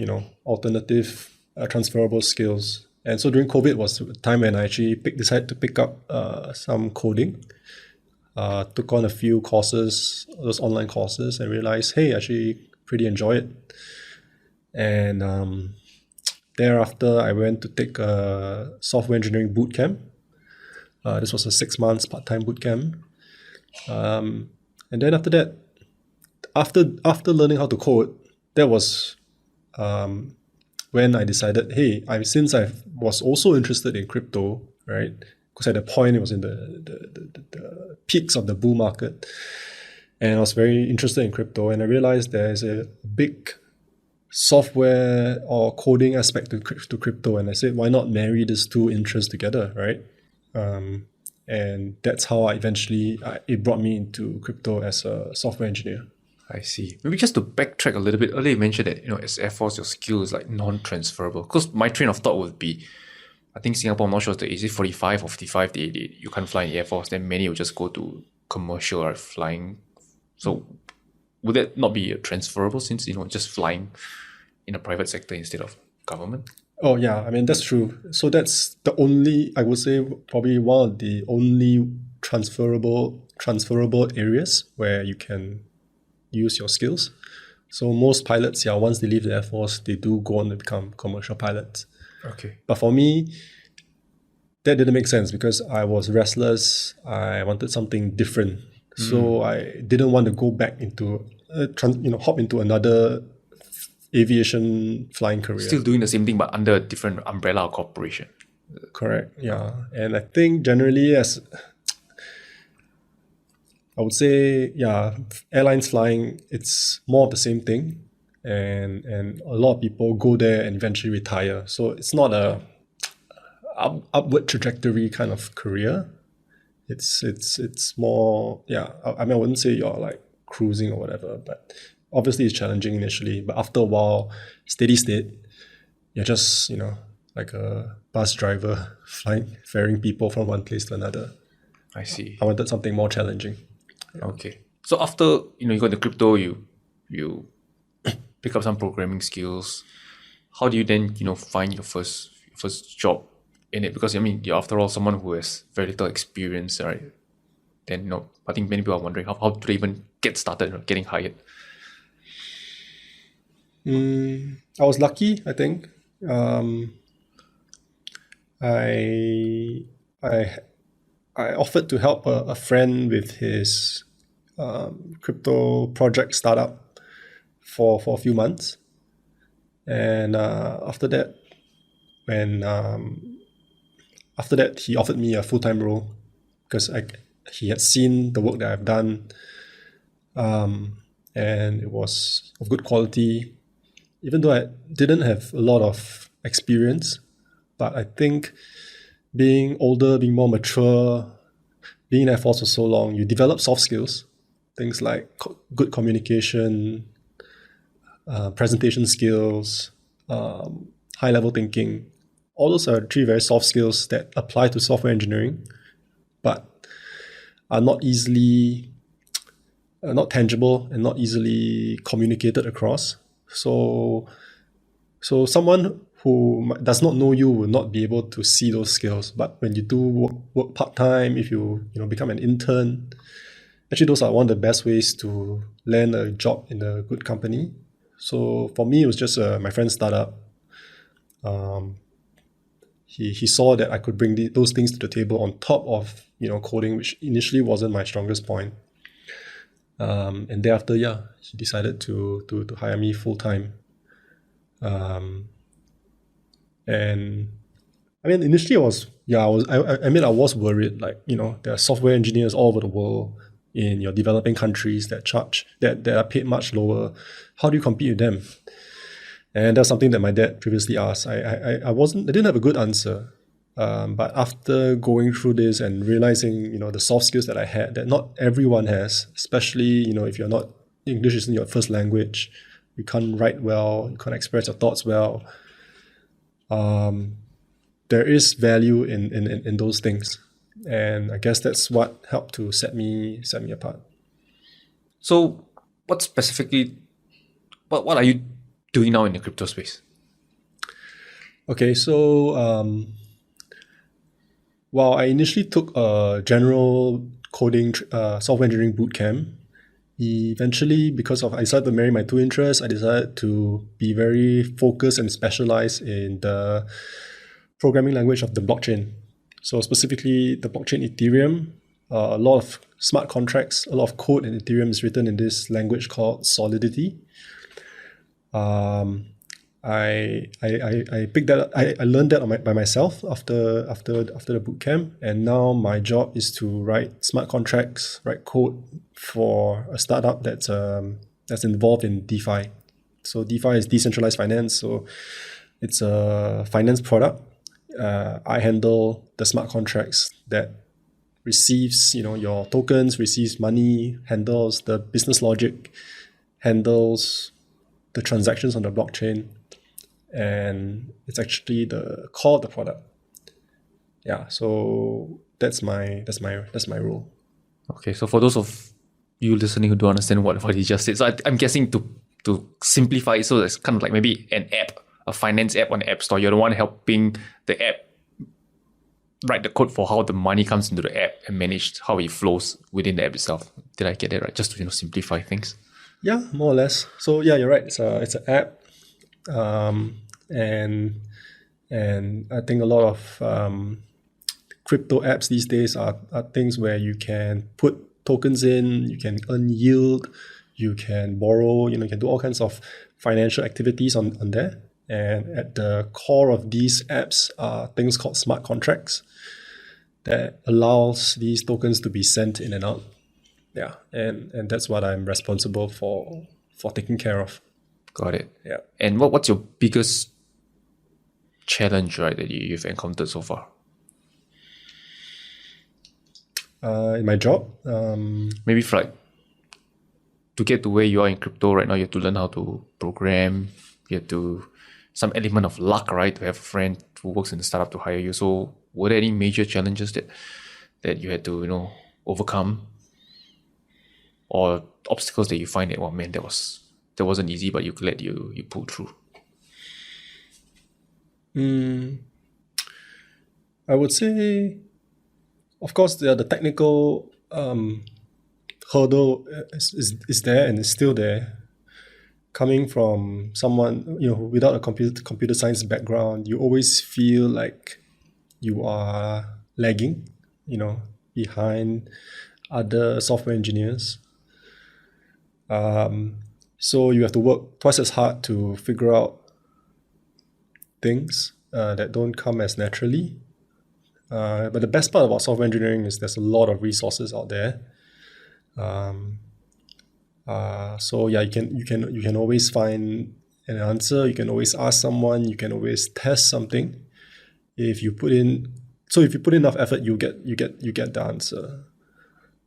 alternative transferable skills. And so during COVID was a time when I actually decided to pick up some coding. Took on a few courses, those online courses, and realized, hey, I actually pretty enjoy it. And thereafter, I went to take a software engineering boot camp. This was a 6 months part-time boot camp. And then after that, after learning how to code, that was when I decided, hey, since I was also interested in crypto, right? Because at that point it was in the peaks of the bull market, and I was very interested in crypto, and I realized there's a big software or coding aspect to crypto, and I said, why not marry these two interests together, right? And that's how it brought me into crypto as a software engineer. I see. Maybe just to backtrack a little bit, earlier you mentioned that, as Air Force, your skill is like non-transferable. Because my train of thought would be, I think Singapore, I'm not sure, is it 45 or 55, you can't fly in the Air Force, then many will just go to commercial or flying. So would that not be transferable, since, just flying in a private sector instead of government? Oh yeah, I mean, that's true. So that's the only, I would say, probably one of the only transferable areas where you can use your skills. So most pilots, once they leave the Air Force, they do go on to become commercial pilots. Okay. But for me, that didn't make sense because I was restless. I wanted something different. So I didn't want to go back into, hop into another aviation flying career. Still doing the same thing, but under a different umbrella or corporation. Correct. Yeah. And I think generally, as I would say, yeah, airlines flying, it's more of the same thing. And a lot of people go there and eventually retire. So it's not a upward trajectory kind of career. It's more, yeah. I mean, I wouldn't say you're like cruising or whatever, but obviously it's challenging initially. But after a while, steady state, you're just, like a bus driver ferrying people from one place to another. I see. I wanted something more challenging. Okay. So after you got the crypto, you pick up some programming skills. How do you then find your first job in it? Because I mean, you're after all someone who has very little experience, right? Then I think many people are wondering how do they even get started getting hired. I was lucky, I think. I offered to help a friend with his crypto project startup for a few months, and after that, he offered me a full-time role because he had seen the work that I've done, and it was of good quality, even though I didn't have a lot of experience. But I think being older, being more mature, being in Air Force for so long, you develop soft skills, things like good communication, presentation skills, high-level thinking. All those are three very soft skills that apply to software engineering, but are not tangible and not easily communicated across. So someone who does not know you will not be able to see those skills. But when you do work part-time, if you become an intern, actually those are one of the best ways to land a job in a good company. So for me, it was just my friend's startup. He saw that I could bring those things to the table on top of coding, which initially wasn't my strongest point. And thereafter, he decided to hire me full time. And I mean, initially I was worried. Like there are software engineers all over the world in your developing countries that are paid much lower. How do you compete with them? And that's something that my dad previously asked. I didn't have a good answer. But after going through this and realizing, the soft skills that I had, that not everyone has, especially, if you're not, English isn't your first language, you can't write well, you can't express your thoughts well. There is value in those things. And I guess that's what helped to set me apart. So what are you doing now in the crypto space? Okay, so while I initially took a general coding software engineering bootcamp, eventually, because I decided to marry my two interests, I decided to be very focused and specialized in the programming language of the blockchain. So specifically the blockchain Ethereum, a lot of smart contracts, a lot of code in Ethereum is written in this language called Solidity. I picked that up. I learned that by myself after the bootcamp, and now my job is to write smart contracts, write code for a startup that's involved in DeFi. So DeFi is decentralized finance. So it's a finance product. I handle the smart contracts that receives your tokens, receives money, handles the business logic, handles the transactions on the blockchain. And it's actually the core of the product. Yeah, so that's my role. Okay, so for those of you listening who don't understand what he just said, so I'm guessing to simplify it, so it's kind of like maybe an app, a finance app on the App Store. You're the one helping the app write the code for how the money comes into the app and manage how it flows within the app itself. Did I get it right? Just to simplify things. Yeah, more or less. So yeah, you're right. It's an app. And I think a lot of crypto apps these days are things where you can put tokens in, you can earn yield, you can borrow, you can do all kinds of financial activities on there. And at the core of these apps are things called smart contracts that allows these tokens to be sent in and out. Yeah, and that's what I'm responsible for taking care of. Got it. Yeah. And what's your biggest challenge, right, that you've encountered so far? In my job, Maybe for like to get to where you are in crypto right now, you have to learn how to program. You have to some element of luck, right, to have a friend who works in the startup to hire you. So were there any major challenges that you had to overcome, or obstacles that you find that man, that wasn't easy, but you pulled through? I would say, of course, the technical hurdle is there and is still there. Coming from someone without a computer science background, you always feel like you are lagging, behind other software engineers. So you have to work twice as hard to figure out things that don't come as naturally. But the best part about software engineering is there's a lot of resources out there. So yeah, you can always find an answer. You can always ask someone. You can always test something. If you put in enough effort, you get the answer.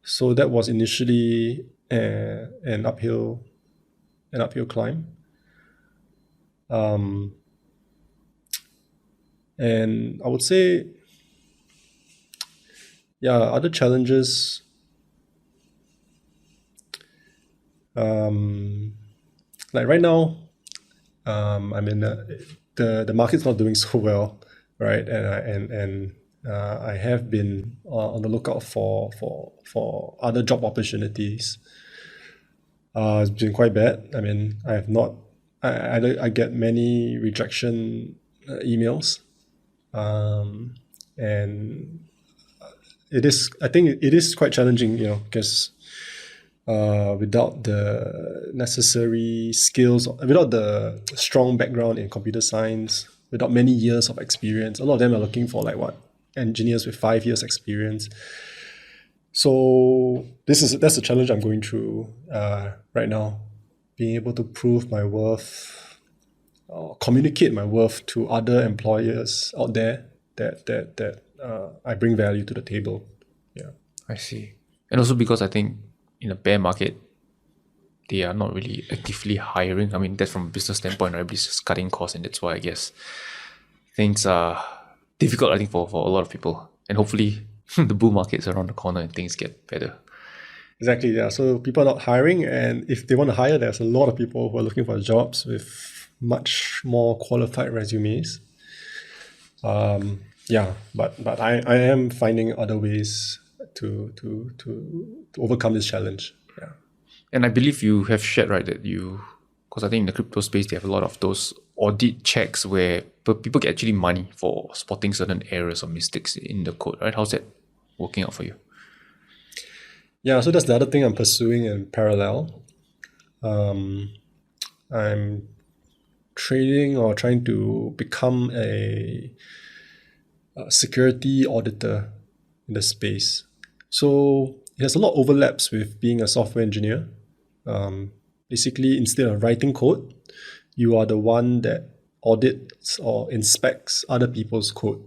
So that was initially an uphill climb. And I would say, yeah, other challenges. Like right now, I mean, the market's not doing so well, right? And I have been on the lookout for other job opportunities. It's been quite bad. I mean, I have not. I get many rejection emails, and it is. I think it is quite challenging, because without the necessary skills, without the strong background in computer science, without many years of experience, a lot of them are looking for engineers with 5 years experience. So that's a challenge I'm going through right now, being able to prove my worth, or communicate my worth to other employers out there that I bring value to the table. Yeah, I see. And also because I think in a bear market, they are not really actively hiring. I mean, that's from a business standpoint, right? It's just cutting costs, and that's why I guess things are difficult, I think, for a lot of people. And hopefully the bull market is around the corner and things get better. Exactly, yeah. So people are not hiring, and if they want to hire, there's a lot of people who are looking for jobs with much more qualified resumes. Yeah, but I am finding other ways to overcome this challenge. Yeah. And I believe you have shared, right, that because I think in the crypto space, they have a lot of those audit checks where people get actually money for spotting certain errors or mistakes in the code, right? How's that working out for you? Yeah, so that's the other thing I'm pursuing in parallel. I'm trading or trying to become a security auditor in the space. So it has a lot of overlaps with being a software engineer. Basically, instead of writing code, you are the one that audits or inspects other people's code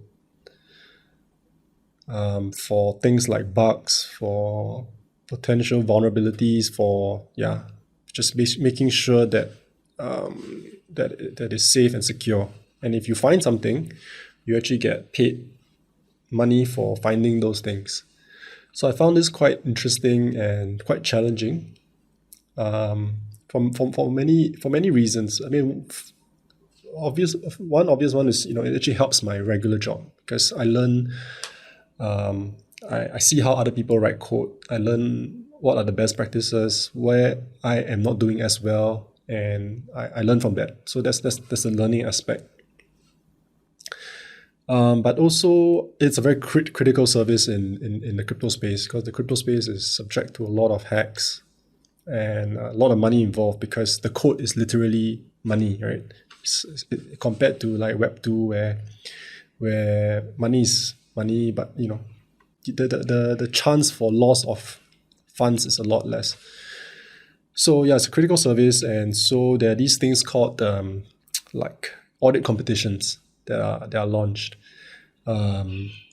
for things like bugs, for potential vulnerabilities, for just making sure that that is safe and secure. And if you find something, you actually get paid money for finding those things. So I found this quite interesting and quite challenging, for many reasons. I mean, one obvious one is it actually helps my regular job, because I learn. I see how other people write code. I learn what are the best practices, where I am not doing as well, and I learn from that. So that's the learning aspect. But also, it's a very critical service in the crypto space, because the crypto space is subject to a lot of hacks and a lot of money involved, because the code is literally money, right? Compared to like Web2, where money is money, but the chance for loss of funds is a lot less. So yeah, it's a critical service, and so there are these things called like audit competitions that are launched,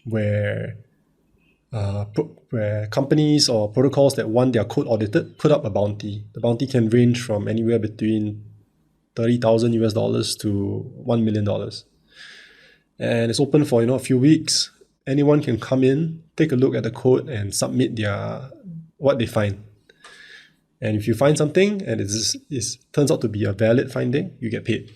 where where companies or protocols that want their code audited put up a bounty. The bounty can range from anywhere between $30,000 to $1 million, and it's open for a few weeks. Anyone can come in, take a look at the code, and submit their what they find. And if you find something and it turns out to be a valid finding, you get paid.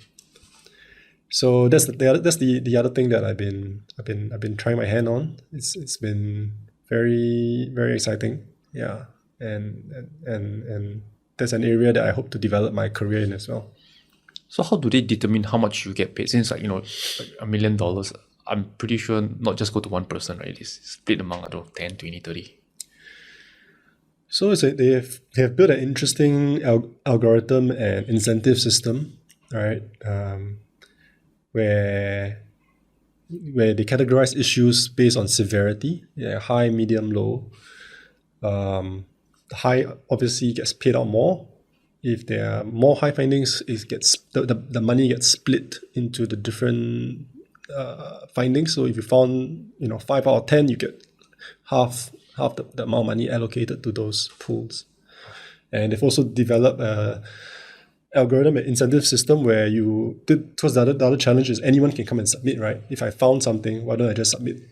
So that's the other thing that I've been trying my hand on. It's been very, very exciting. Yeah. And that's an area that I hope to develop my career in as well. So how do they determine how much you get paid? Since like $1 million, I'm pretty sure not just go to one person, right? It's split among, I don't know, 10, 20, 30. So they have built an interesting algorithm and incentive system, right? Where they categorize issues based on severity, high, medium, low. The high obviously gets paid out more. If there are more high findings, the money gets split into the different findings. So if you found 5 out of 10, you get half the amount of money allocated to those pools. And they've also developed a algorithm and incentive system where because the other challenge is anyone can come and submit, right? If I found something, why don't I just submit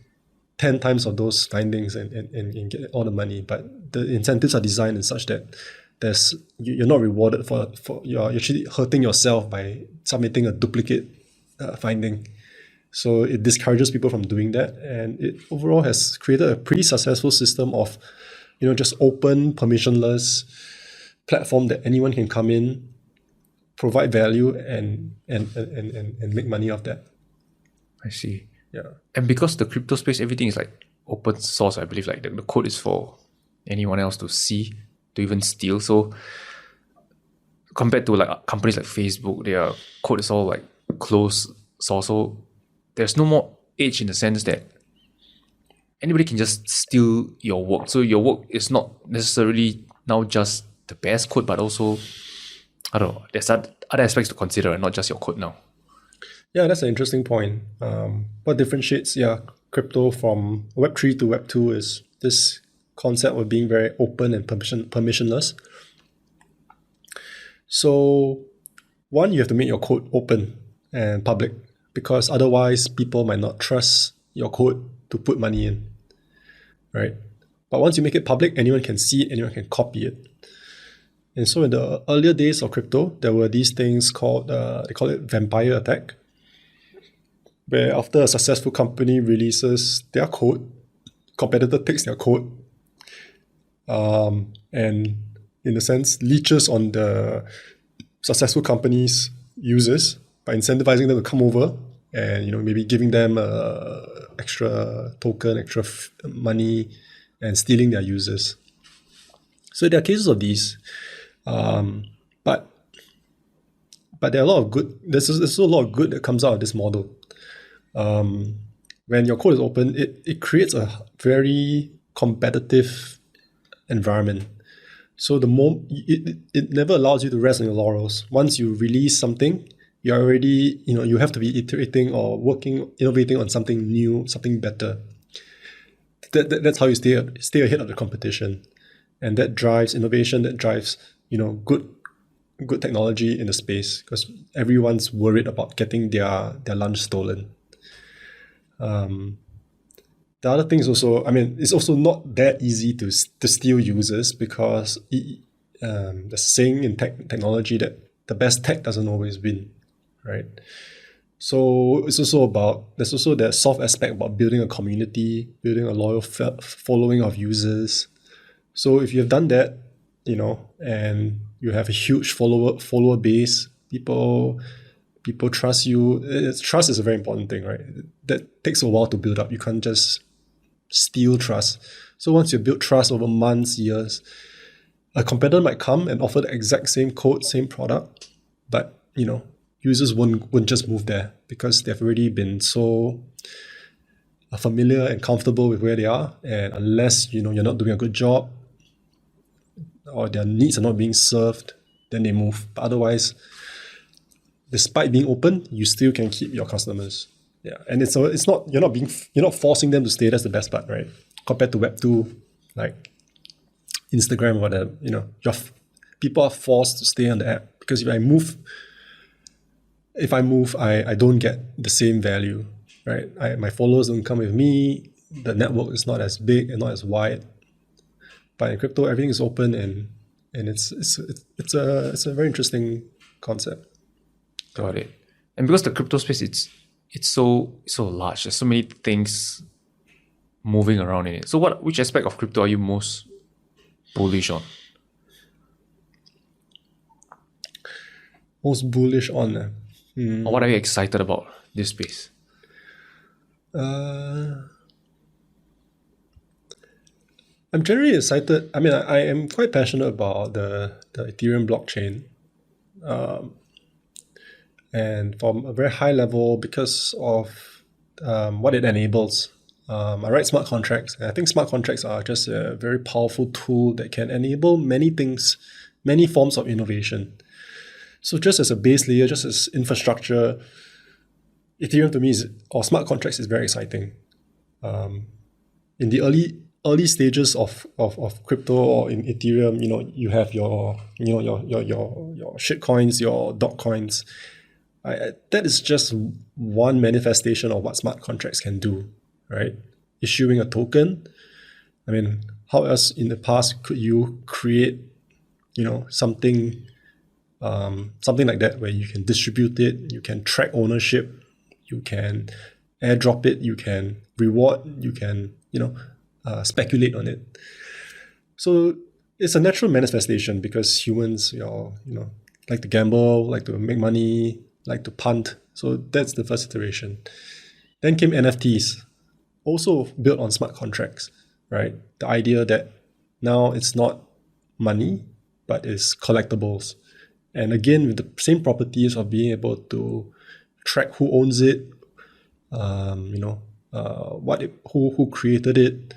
10 times of those findings and get all the money? But the incentives are designed in such that you're not rewarded for you're actually hurting yourself by submitting a duplicate finding. So it discourages people from doing that, and it overall has created a pretty successful system of just open, permissionless platform that anyone can come in, provide value, and make money off that. I see. Yeah. And because the crypto space, everything is like open source, I believe, like the code is for anyone else to see, to even steal. So compared to like companies like Facebook, their code is all like closed source. So there's no more edge in the sense that anybody can just steal your work. So your work is not necessarily now just the best code, but also, I don't know, there's other aspects to consider and not just your code now. Yeah, that's an interesting point. What differentiates crypto from Web3 to Web2 is this concept of being very open and permissionless. So one, you have to make your code open and public, because otherwise people might not trust your code to put money in, right? But once you make it public, anyone can see it, anyone can copy it. And so in the earlier days of crypto, there were these things called, they call it vampire attack, where after a successful company releases their code, competitor takes their code, and in a sense leeches on the successful company's users by incentivizing them to come over and maybe giving them extra token, extra money, and stealing their users. So there are cases of these, but there are a lot of good. There's also a lot of good that comes out of this model. When your code is open, it creates a very competitive environment. So it never allows you to rest on your laurels. Once you release something, you're already, you have to be iterating or innovating on something new, something better. That's how you stay ahead of the competition. And that drives innovation, that drives, good technology in the space, because everyone's worried about getting their lunch stolen. The other thing is also, it's also not that easy to steal users, because the saying in technology that the best tech doesn't always win, right? So there's also that soft aspect about building a community, building a loyal following of users. So if you have done that, and you have a huge follower base, people People trust you. Trust is a very important thing, right? That takes a while to build up. You can't just steal trust. So once you build trust over months, years, a competitor might come and offer the exact same code, same product, but users won't just move there because they've already been so familiar and comfortable with where they are. And unless you're not doing a good job or their needs are not being served, then they move. But otherwise, despite being open, you still can keep your customers. Yeah, and it's not you're not forcing them to stay. That's the best part, right? Compared to Web2, like Instagram or whatever, people are forced to stay on the app because if I move, I don't get the same value, right? My followers don't come with me. The network is not as big and not as wide. But in crypto, everything is open and it's a very interesting concept. Got it. And because the crypto space, it's so large. There's so many things moving around in it. So which aspect of crypto are you most bullish on? Most bullish on? Or what are you excited about this space? I'm generally excited. I mean, I am quite passionate about the Ethereum blockchain. And from a very high level, because of what it enables. I write smart contracts, and I think smart contracts are just a very powerful tool that can enable many things, many forms of innovation. So just as a base layer, just as infrastructure, Ethereum to me or smart contracts is very exciting. In the early stages of crypto or in Ethereum, you have your shit coins, your dog coins. That is just one manifestation of what smart contracts can do, right? Issuing a token. I mean, how else in the past could you create, something like that where you can distribute it, you can track ownership, you can airdrop it, you can reward, you can, speculate on it. So it's a natural manifestation because humans, like to gamble, like to make money, like to punt. So that's the first iteration. Then came NFTs, also built on smart contracts, right? The idea that now it's not money, but it's collectibles. And again, with the same properties of being able to track who owns it, who created it,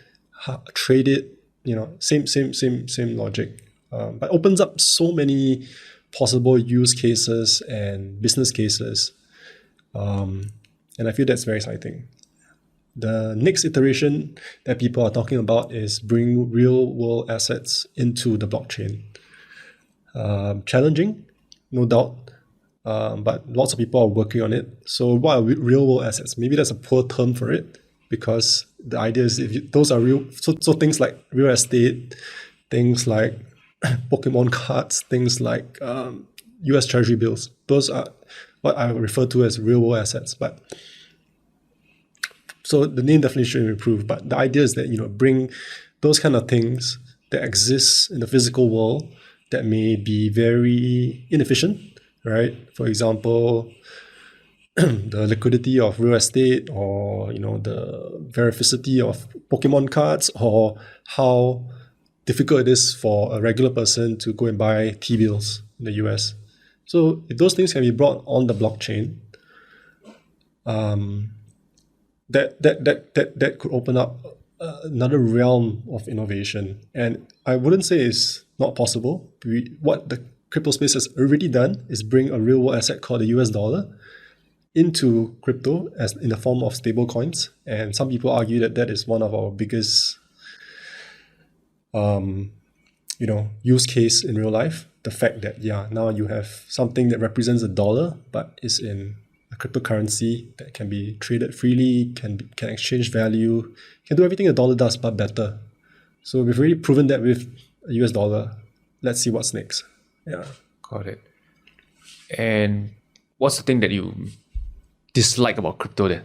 trade it, same logic. But opens up so many possible use cases and business cases. And I feel that's very exciting. The next iteration that people are talking about is bring real world assets into the blockchain. Challenging, no doubt, but lots of people are working on it. So what are real world assets? Maybe that's a poor term for it because the idea is those are real. So things like real estate, things like Pokemon cards, things like US Treasury bills. Those are what I refer to as real world assets. But so the name definitely should improve. But the idea is that bring those kind of things that exist in the physical world that may be very inefficient, right? For example, the liquidity of real estate, or the verificity of Pokemon cards, or how difficult it is for a regular person to go and buy T-bills in the US. So if those things can be brought on the blockchain, that could open up another realm of innovation. And I wouldn't say it's not possible. What the crypto space has already done is bring a real world asset called the US dollar into crypto as in the form of stable coins. And some people argue that is one of our biggest use case in real life. The fact that now you have something that represents a dollar but is in a cryptocurrency that can be traded freely, can exchange value, can do everything a dollar does but better. So we've already proven that with a US dollar. Let's see what's next. Yeah. Got it. And what's the thing that you dislike about crypto then?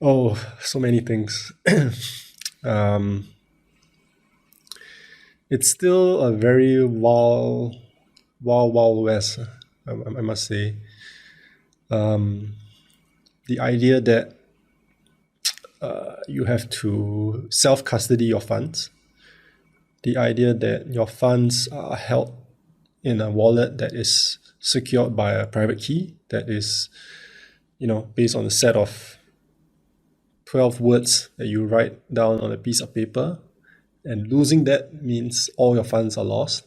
Oh, so many things. It's still a very wild west. I must say. The idea that you have to self-custody your funds, the idea that your funds are held in a wallet that is secured by a private key that is, based on a set of 12 words that you write down on a piece of paper, and losing that means all your funds are lost.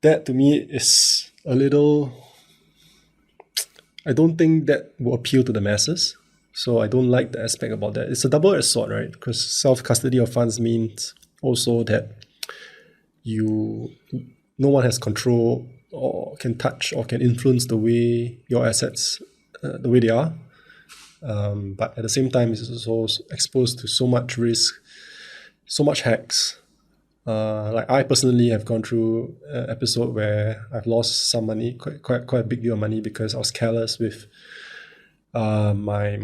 That to me is a little, I don't think that will appeal to the masses. So I don't like the aspect about that. It's a double-edged sword, right? Because self-custody of funds means also that no one has control or can touch or can influence the way your assets, the way they are. But at the same time, it's also exposed to so much risk, so much hacks. Like I personally have gone through an episode where I've lost some money, quite a big deal of money, because I was careless with my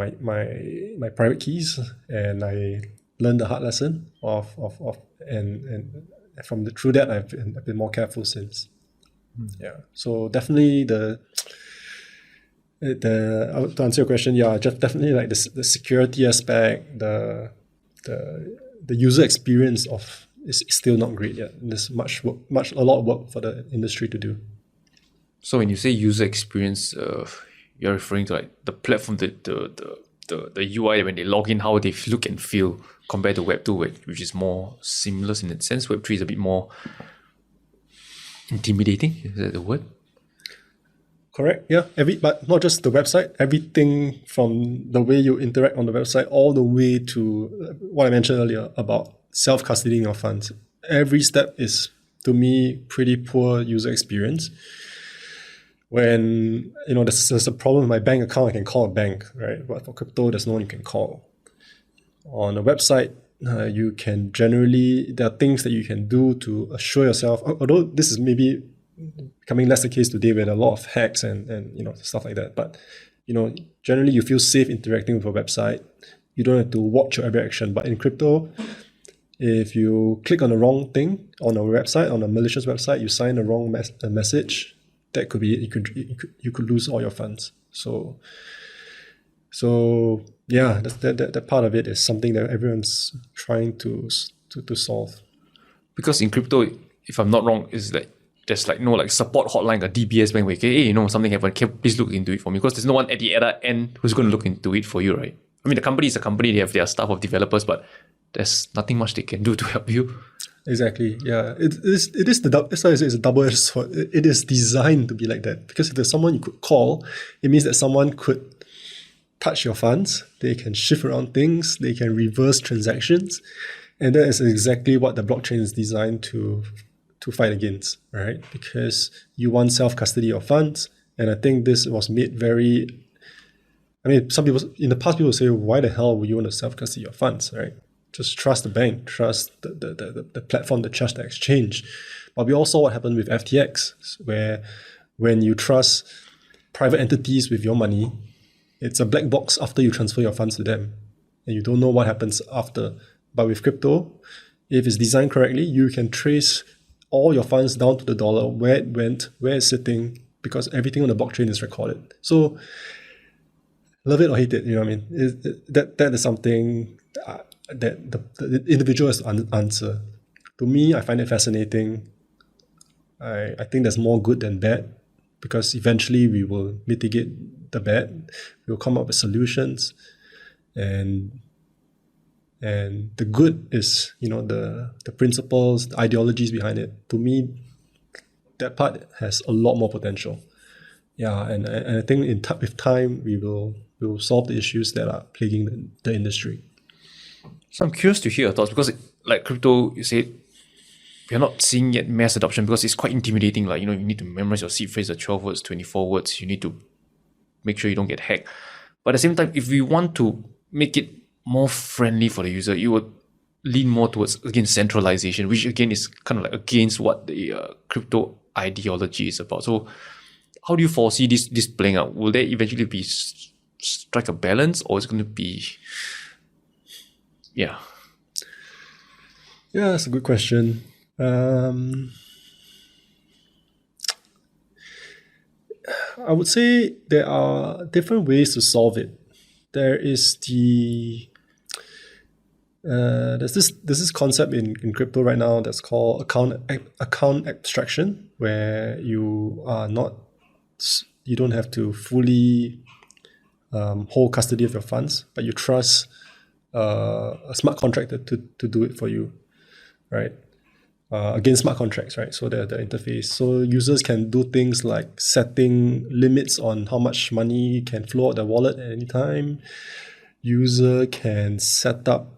private keys, and I learned the hard lesson and through that I've been more careful since. Yeah. So definitely to answer your question, yeah, just definitely like the security aspect, the user experience is still not great yet. There's a lot of work for the industry to do. So when you say user experience, you're referring to like the platform, the UI when they log in, how they look and feel compared to Web 2, which is more seamless in that sense. Web 3 is a bit more intimidating. Is that the word? Correct. Yeah. But not just the website. Everything from the way you interact on the website, all the way to what I mentioned earlier about self-custodying your funds. Every step is, to me, pretty poor user experience. When there's a problem with my bank account, I can call a bank, right? But for crypto, there's no one you can call. On a website, you can there are things that you can do to assure yourself. Although this is maybe becoming less the case today with a lot of hacks and stuff like that. But generally you feel safe interacting with a website. You don't have to watch your every action. But in crypto, if you click on the wrong thing on a website, on a malicious website, you sign the wrong message, that could be you could lose all your funds. So yeah, that part of it is something that everyone's trying to solve. Because in crypto, if I'm not wrong, is like there's like no like support hotline, a DBS bank where hey, something happened, can you please look into it for me? Because there's no one at the other end who's going to look into it for you, right? I mean, the company is a company; they have their staff of developers, but there's nothing much they can do to help you. Exactly. Yeah. That's why I say it's a double-edged sword. It is designed to be like that, because if there's someone you could call, it means that someone could touch your funds. They can shift around things. They can reverse transactions, and that is exactly what the blockchain is designed to fight against, right? Because you want self-custody of funds, and I think this was made very. I mean, some people in the past, people say, "Why the hell would you want to self-custody your funds?" Right? Just trust the bank, trust the platform, trust the exchange. But we all saw what happened with FTX, where when you trust private entities with your money, it's a black box after you transfer your funds to them, and you don't know what happens after. But with crypto, if it's designed correctly, you can trace all your funds down to the dollar, where it went, where it's sitting, because everything on the blockchain is recorded. So love it or hate it, you know what I mean? That is something that the individual has to answer. To me, I find it fascinating. I think there's more good than bad, because eventually we will mitigate the bad. We'll come up with solutions, and the good is the principles, the ideologies behind it. To me, that part has a lot more potential. Yeah, and I think with time we will solve the issues that are plaguing the industry. So I'm curious to hear your thoughts, because like crypto, you said we're not seeing yet mass adoption because it's quite intimidating. Like, you need to memorize your seed phrase, the 12 words, 24 words. You need to make sure you don't get hacked. But at the same time, if we want to make it more friendly for the user, you would lean more towards, again, centralization, which again is kind of like against what the crypto ideology is about. So how do you foresee this playing out? Will there eventually be strike a balance, or is it going to be... Yeah, that's a good question. I would say there are different ways to solve it. There is there's this concept in crypto right now that's called account abstraction, where you don't have to fully hold custody of your funds, but you trust a smart contract to do it for you, right? Against smart contracts, right? So the interface. So users can do things like setting limits on how much money can flow out their wallet at any time. User can set up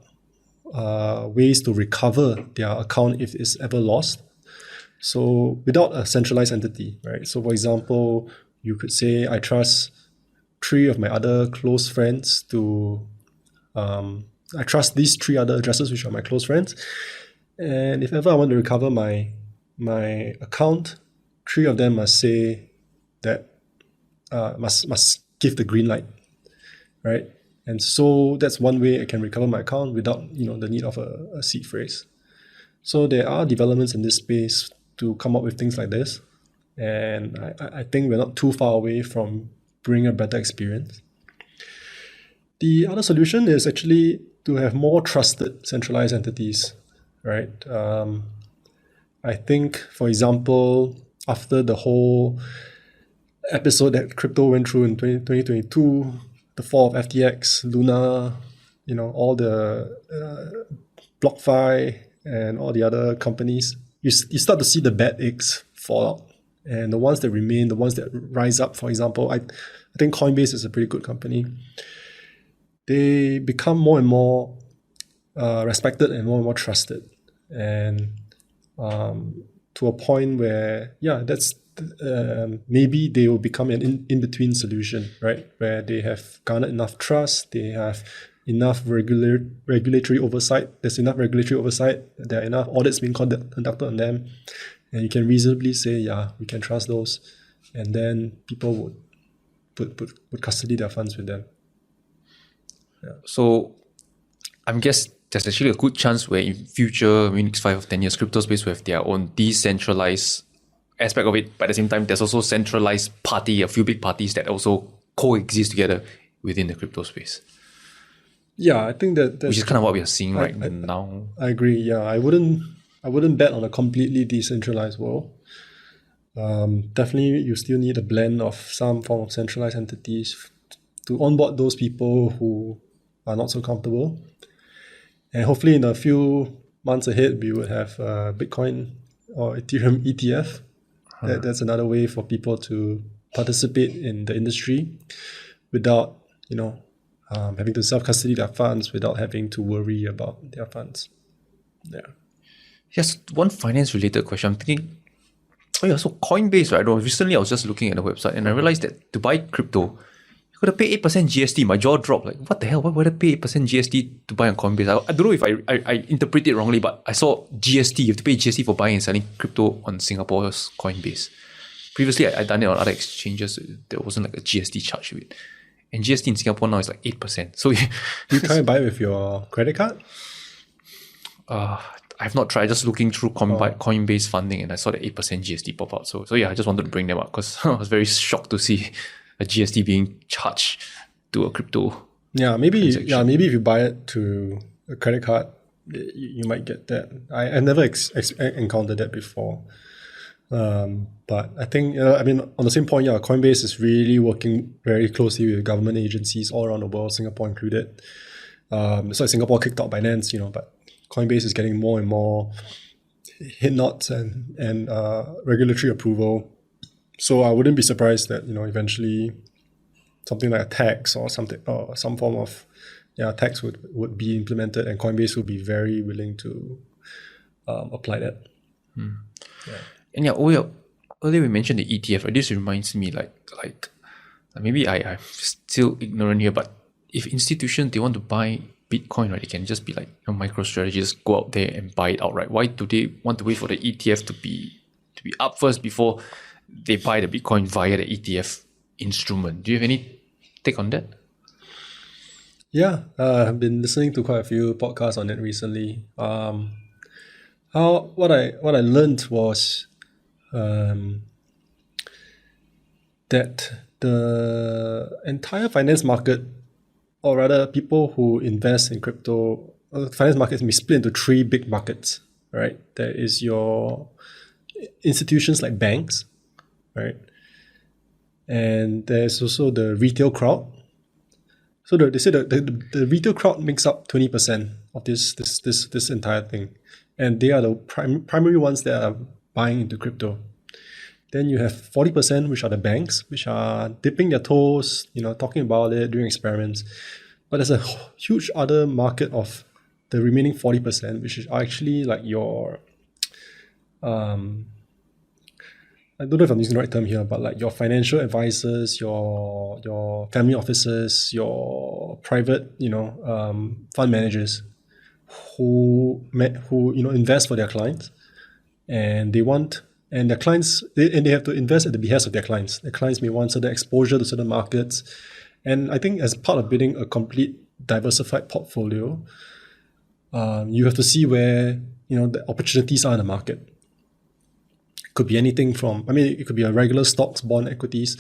ways to recover their account if it's ever lost. So without a centralized entity, right? So for example, you could say, I trust 3 of my other close friends I trust these 3 other addresses which are my close friends. And if ever I want to recover my account, 3 of them must say that must give the green light, right? And so that's one way I can recover my account without the need of a seed phrase. So there are developments in this space to come up with things like this, and I think we're not too far away from bringing a better experience. The other solution is actually to have more trusted centralized entities, right? I think, for example, after the whole episode that crypto went through in 2022, the fall of FTX, Luna, all the BlockFi and all the other companies, you start to see the bad eggs fall out. And the ones that remain, the ones that rise up, for example, I think Coinbase is a pretty good company. They become more and more respected and more trusted. And to a point where, that's maybe they will become an in-between solution, right? Where they have garnered enough trust, they have enough regulatory oversight. There's enough regulatory oversight. There are enough audits being conducted on them. And you can reasonably say, we can trust those. And then people would custody their funds with them. Yeah. So I guess there's actually a good chance where in future, next 5 or 10 years, crypto space will have their own decentralized aspect of it. But at the same time, there's also centralized a few big parties that also coexist together within the crypto space. Yeah, I think that's which is kind of what we are seeing now. I agree. Yeah, I wouldn't bet on a completely decentralized world. Definitely, you still need a blend of some form of centralized entities to onboard those people who are not so comfortable. And hopefully in a few months ahead, we would have Bitcoin or Ethereum ETF. That's another way for people to participate in the industry without, having to self-custody their funds, without having to worry about their funds. Yeah. Yes, one finance-related question. I'm thinking, so Coinbase, right? Recently, I was just looking at the website and I realized that to buy crypto, you got to pay 8% GST. My jaw dropped. Like, what the hell? Why would I pay 8% GST to buy on Coinbase? I don't know if I interpret it wrongly, but I saw GST. You have to pay GST for buying and selling crypto on Singapore's Coinbase. Previously, I done it on other exchanges. There wasn't like a GST charge to it. And GST in Singapore now is like 8%. So you try and buy with your credit card? I've not tried. Just looking through Coinbase funding, and I saw the 8% GST pop out. So I just wanted to bring them up because I was very shocked to see a GST being charged to a crypto. Yeah, maybe if you buy it to a credit card, you might get that. I never encountered that before. But I think, on the same point, Coinbase is really working very closely with government agencies all around the world, Singapore included. So Singapore kicked out Binance, but Coinbase is getting more and more hit nods and regulatory approval. So I wouldn't be surprised that, eventually something like a tax or something, or some form of tax would be implemented, and Coinbase would be very willing to apply that. Yeah. And earlier we mentioned the ETF. Right? This reminds me like maybe I'm still ignorant here, but if institutions, they want to buy Bitcoin, right, it can just be like MicroStrategy, just go out there and buy it outright. Why do they want to wait for the ETF to be up first before they buy the Bitcoin via the ETF instrument? Do you have any take on that? Yeah, I've been listening to quite a few podcasts on it recently. What I learned was that the entire finance market, or rather people who invest in crypto, finance markets may split into three big markets, right? There is your institutions like banks, right? And there's also the retail crowd. So they say that the retail crowd makes up 20% of this entire thing. And they are the primary ones that are buying into crypto. Then you have 40%, which are the banks, which are dipping their toes, talking about it, doing experiments. But there's a huge other market of the remaining 40%, which is actually like your, I don't know if I'm using the right term here, but like your financial advisors, your family offices, your private, fund managers who invest for their clients, and their clients, they have to invest at the behest of their clients. Their clients may want certain exposure to certain markets, and I think as part of building a complete diversified portfolio, you have to see where the opportunities are in the market. Could be anything from, it could be a regular stocks, bond, equities,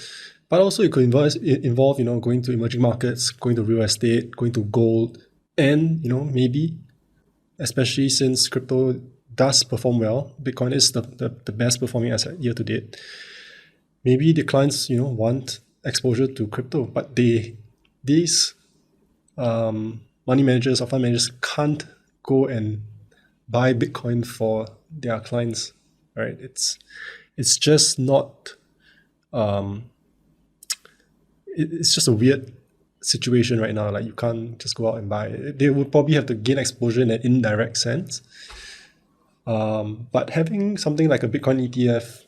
but also it could involve going to emerging markets, going to real estate, going to gold, and maybe, especially since crypto does perform well, Bitcoin is the best performing asset year to date. Maybe the clients want exposure to crypto, but these money managers or fund managers can't go and buy Bitcoin for their clients. Right, it's just not. It's just a weird situation right now. Like you can't just go out and buy it. They would probably have to gain exposure in an indirect sense. But having something like a Bitcoin ETF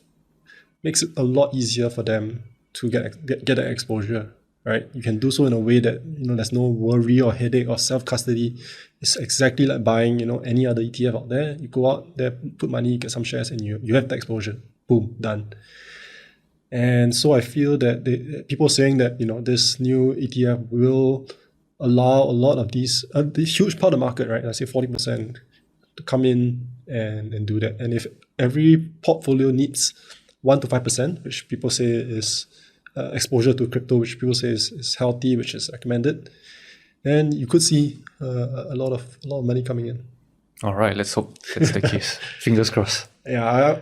makes it a lot easier for them to get that exposure. Right, you can do so in a way that there's no worry or headache or self-custody. It's exactly like buying any other ETF out there. You go out there, put money, get some shares, and you have the exposure. Boom, done. And so I feel that people saying that this new ETF will allow a lot of these huge part of the market, right? Let's say 40% to come in and do that. And if every portfolio needs 1 to 5%, which people say is exposure to crypto, which people say is healthy, which is recommended, and you could see a lot of money coming in. All right, let's hope that's the case. Fingers crossed. Yeah,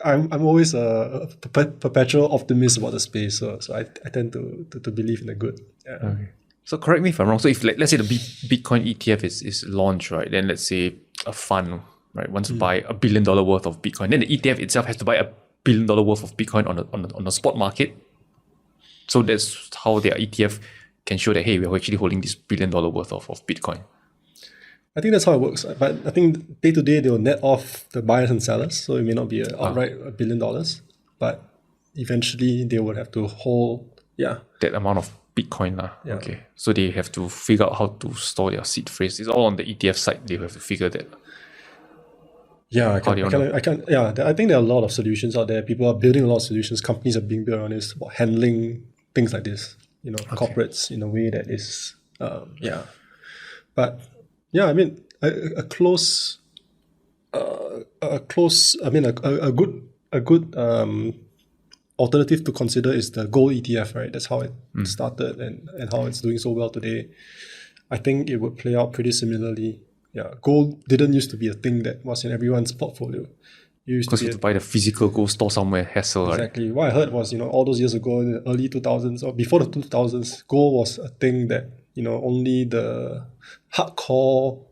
I'm always a perpetual optimist about the space, so I tend to believe in the good. Yeah. Okay. So correct me if I'm wrong. So if let's say the Bitcoin ETF is launched, right? Then let's say a fund, right, wants to buy $1 billion worth of Bitcoin. Then the ETF itself has to buy $1 billion worth of Bitcoin on the spot market. So that's how their ETF can show that, hey, we're actually holding this $1 billion worth of Bitcoin. I think that's how it works. But I think day to day they will net off the buyers and sellers. So it may not be outright $1 billion, but eventually they would have to hold that amount of Bitcoin. Yeah. Okay. So they have to figure out how to store their seed phrase. It's all on the ETF side. They have to figure that. Yeah, I think there are a lot of solutions out there. People are building a lot of solutions. Companies are being built on this about handling things like this. Corporates in a way that is, But yeah, a good alternative to consider is the gold ETF, right? That's how it started and how it's doing so well today. I think it would play out pretty similarly. Yeah, gold didn't used to be a thing that was in everyone's portfolio. Because you have to buy the physical gold store somewhere, hassle, exactly. Right? What I heard was, all those years ago, in the early 2000s or before the 2000s, gold was a thing that, only the hardcore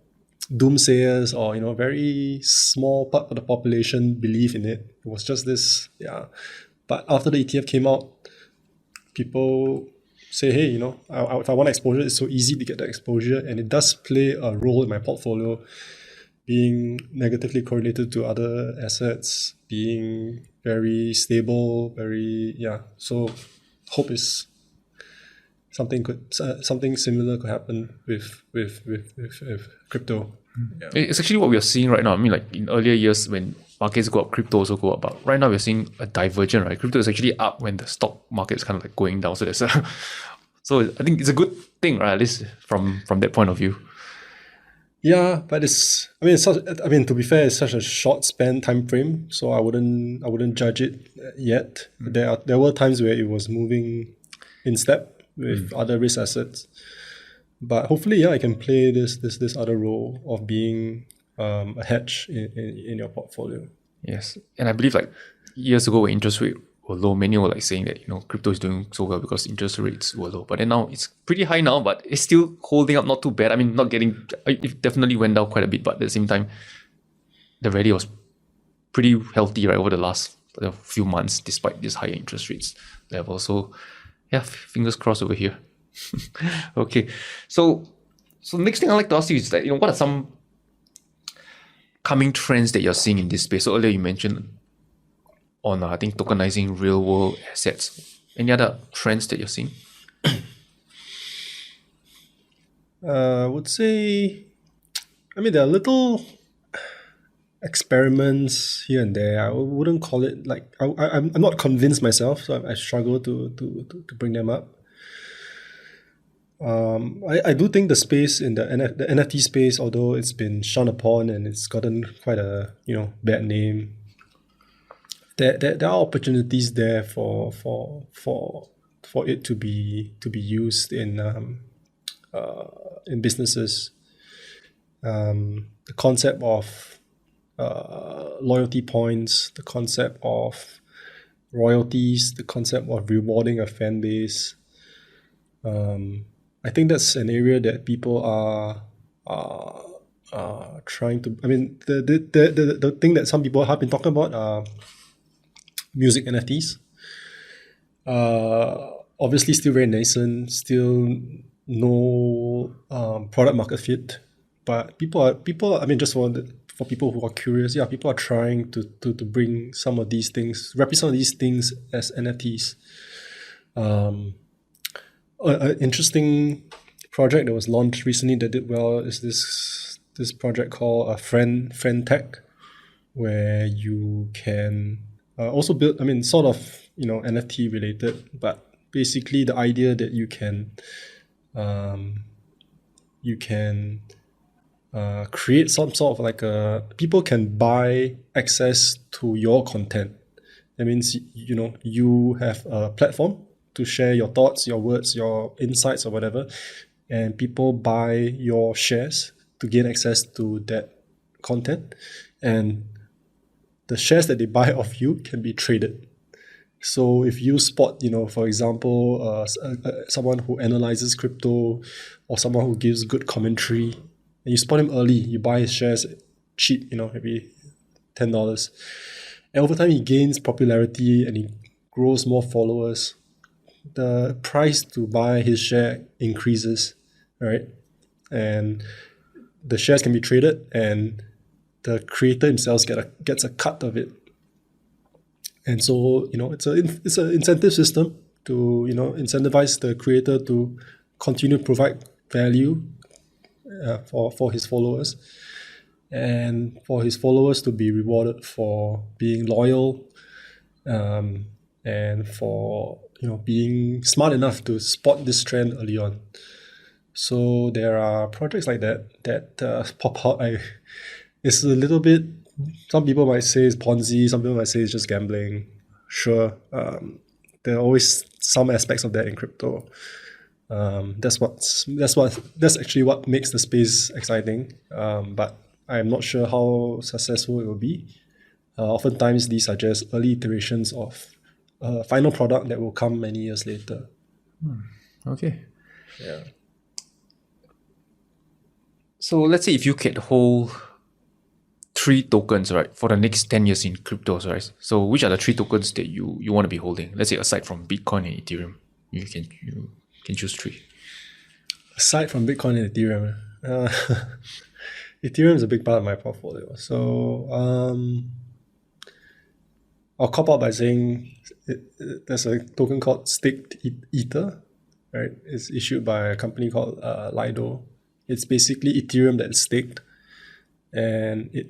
doomsayers or, very small part of the population believe in it. It was just this, But after the ETF came out, people say, hey, if I want exposure, it's so easy to get the exposure, and it does play a role in my portfolio, being negatively correlated to other assets, being very stable, So hope is something similar could happen with crypto. Yeah. It's actually what we are seeing right now. Like in earlier years when markets go up, crypto also go up. But right now we're seeing a divergence, right? Crypto is actually up when the stock market is kind of like going down. So so I think it's a good thing, right? At least from that point of view. Yeah, but to be fair, it's such a short span time frame, so I wouldn't judge it yet. There were times where it was moving in step with other risk assets, but hopefully, yeah, I can play this other role of being a hedge in your portfolio. Yes. And I believe like years ago when interest rate were low, many were like saying that, crypto is doing so well because interest rates were low. But then now it's pretty high now, but it's still holding up not too bad. I mean, it definitely went down quite a bit, but at the same time, the rally was pretty healthy, right, over the last few months, despite this higher interest rates level. So yeah, fingers crossed over here. Okay. So next thing I'd like to ask you is that, what are some coming trends that you're seeing in this space? So earlier you mentioned on, I think, tokenizing real world assets. Any other trends that you're seeing? I would say, there are little experiments here and there. I wouldn't call it like I'm not convinced myself, so I struggle to bring them up. I do think the space in the NFT space, although it's been shunned upon and it's gotten quite a bad name, there are opportunities there for it to be used in businesses. The concept of loyalty points, the concept of royalties, the concept of rewarding a fan base. I think that's an area that people are trying to. The thing that some people have been talking about are music NFTs. Obviously, still very nascent, still no product market fit. But just for people who are curious, yeah, people are trying to bring some of these things, represent some of these things as NFTs. An interesting project that was launched recently that did well is this project called Friend Tech, where you can also build. Sort of NFT related, but basically the idea that you can create some sort of like people can buy access to your content. That means you have a platform to share your thoughts, your words, your insights, or whatever, and people buy your shares to gain access to that content, and the shares that they buy of you can be traded. So if you spot, for example, someone who analyzes crypto or someone who gives good commentary, and you spot him early, you buy his shares cheap, maybe $10, and over time he gains popularity and he grows more followers, the price to buy his share increases, right? And the shares can be traded, and the creator himself gets a cut of it. And so it's an incentive system to incentivize the creator to continue to provide value for his followers, and for his followers to be rewarded for being loyal, and for being smart enough to spot this trend early on. So there are projects like that pop out. It's a little bit. Some people might say it's Ponzi. Some people might say it's just gambling. Sure, there are always some aspects of that in crypto. That's actually what makes the space exciting. But I'm not sure how successful it will be. Oftentimes, these are just early iterations of a final product that will come many years later. Okay. Yeah. So let's say if you could hold 3 tokens, right, for the next 10 years in cryptos, right? So which are the 3 tokens that you want to be holding? Let's say aside from Bitcoin and Ethereum, you can choose 3. Aside from Bitcoin and Ethereum, Ethereum is a big part of my portfolio. So I'll cop out by saying there's a token called Staked Ether, right? It's issued by a company called Lido. It's basically Ethereum that's staked, and it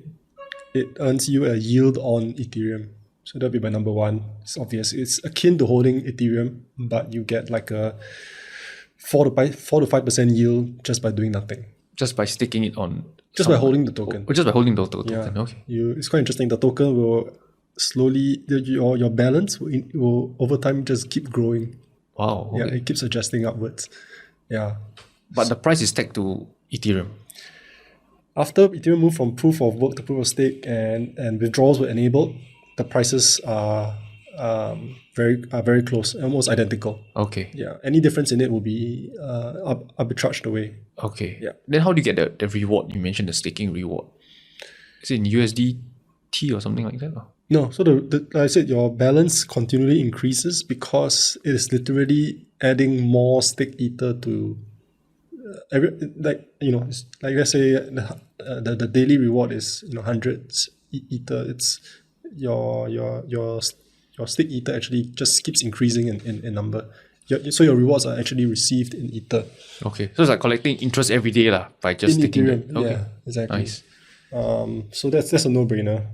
earns you a yield on Ethereum. So that'll be my number one. It's obvious. It's akin to holding Ethereum, but you get like a 4 to 5% yield just by doing nothing. Just by sticking it on Just by holding the token. Or just by holding the token. Yeah. Okay. It's quite interesting. The token will slowly, your balance will over time just keep growing. Wow. Yeah, Okay. it keeps adjusting upwards. Yeah. But the price is tagged to Ethereum. After Ethereum moved from proof of work to proof of stake and withdrawals were enabled, the prices are very close, almost identical. Okay. Yeah, any difference in it will be arbitraged away. Okay. Yeah. Then how do you get the reward? You mentioned the staking reward. Is it in USDT or something like that? Or? No, so like I said, your balance continually increases because it is literally adding more stake ether to every, it's like let's say the daily reward is 100 ether. It's your stake ether actually just keeps increasing in number. So your rewards are actually received in ether. Okay. So it's like collecting interest every day lah, by just In staking Ethereum, it. Okay. yeah, exactly. Nice. So that's a no-brainer.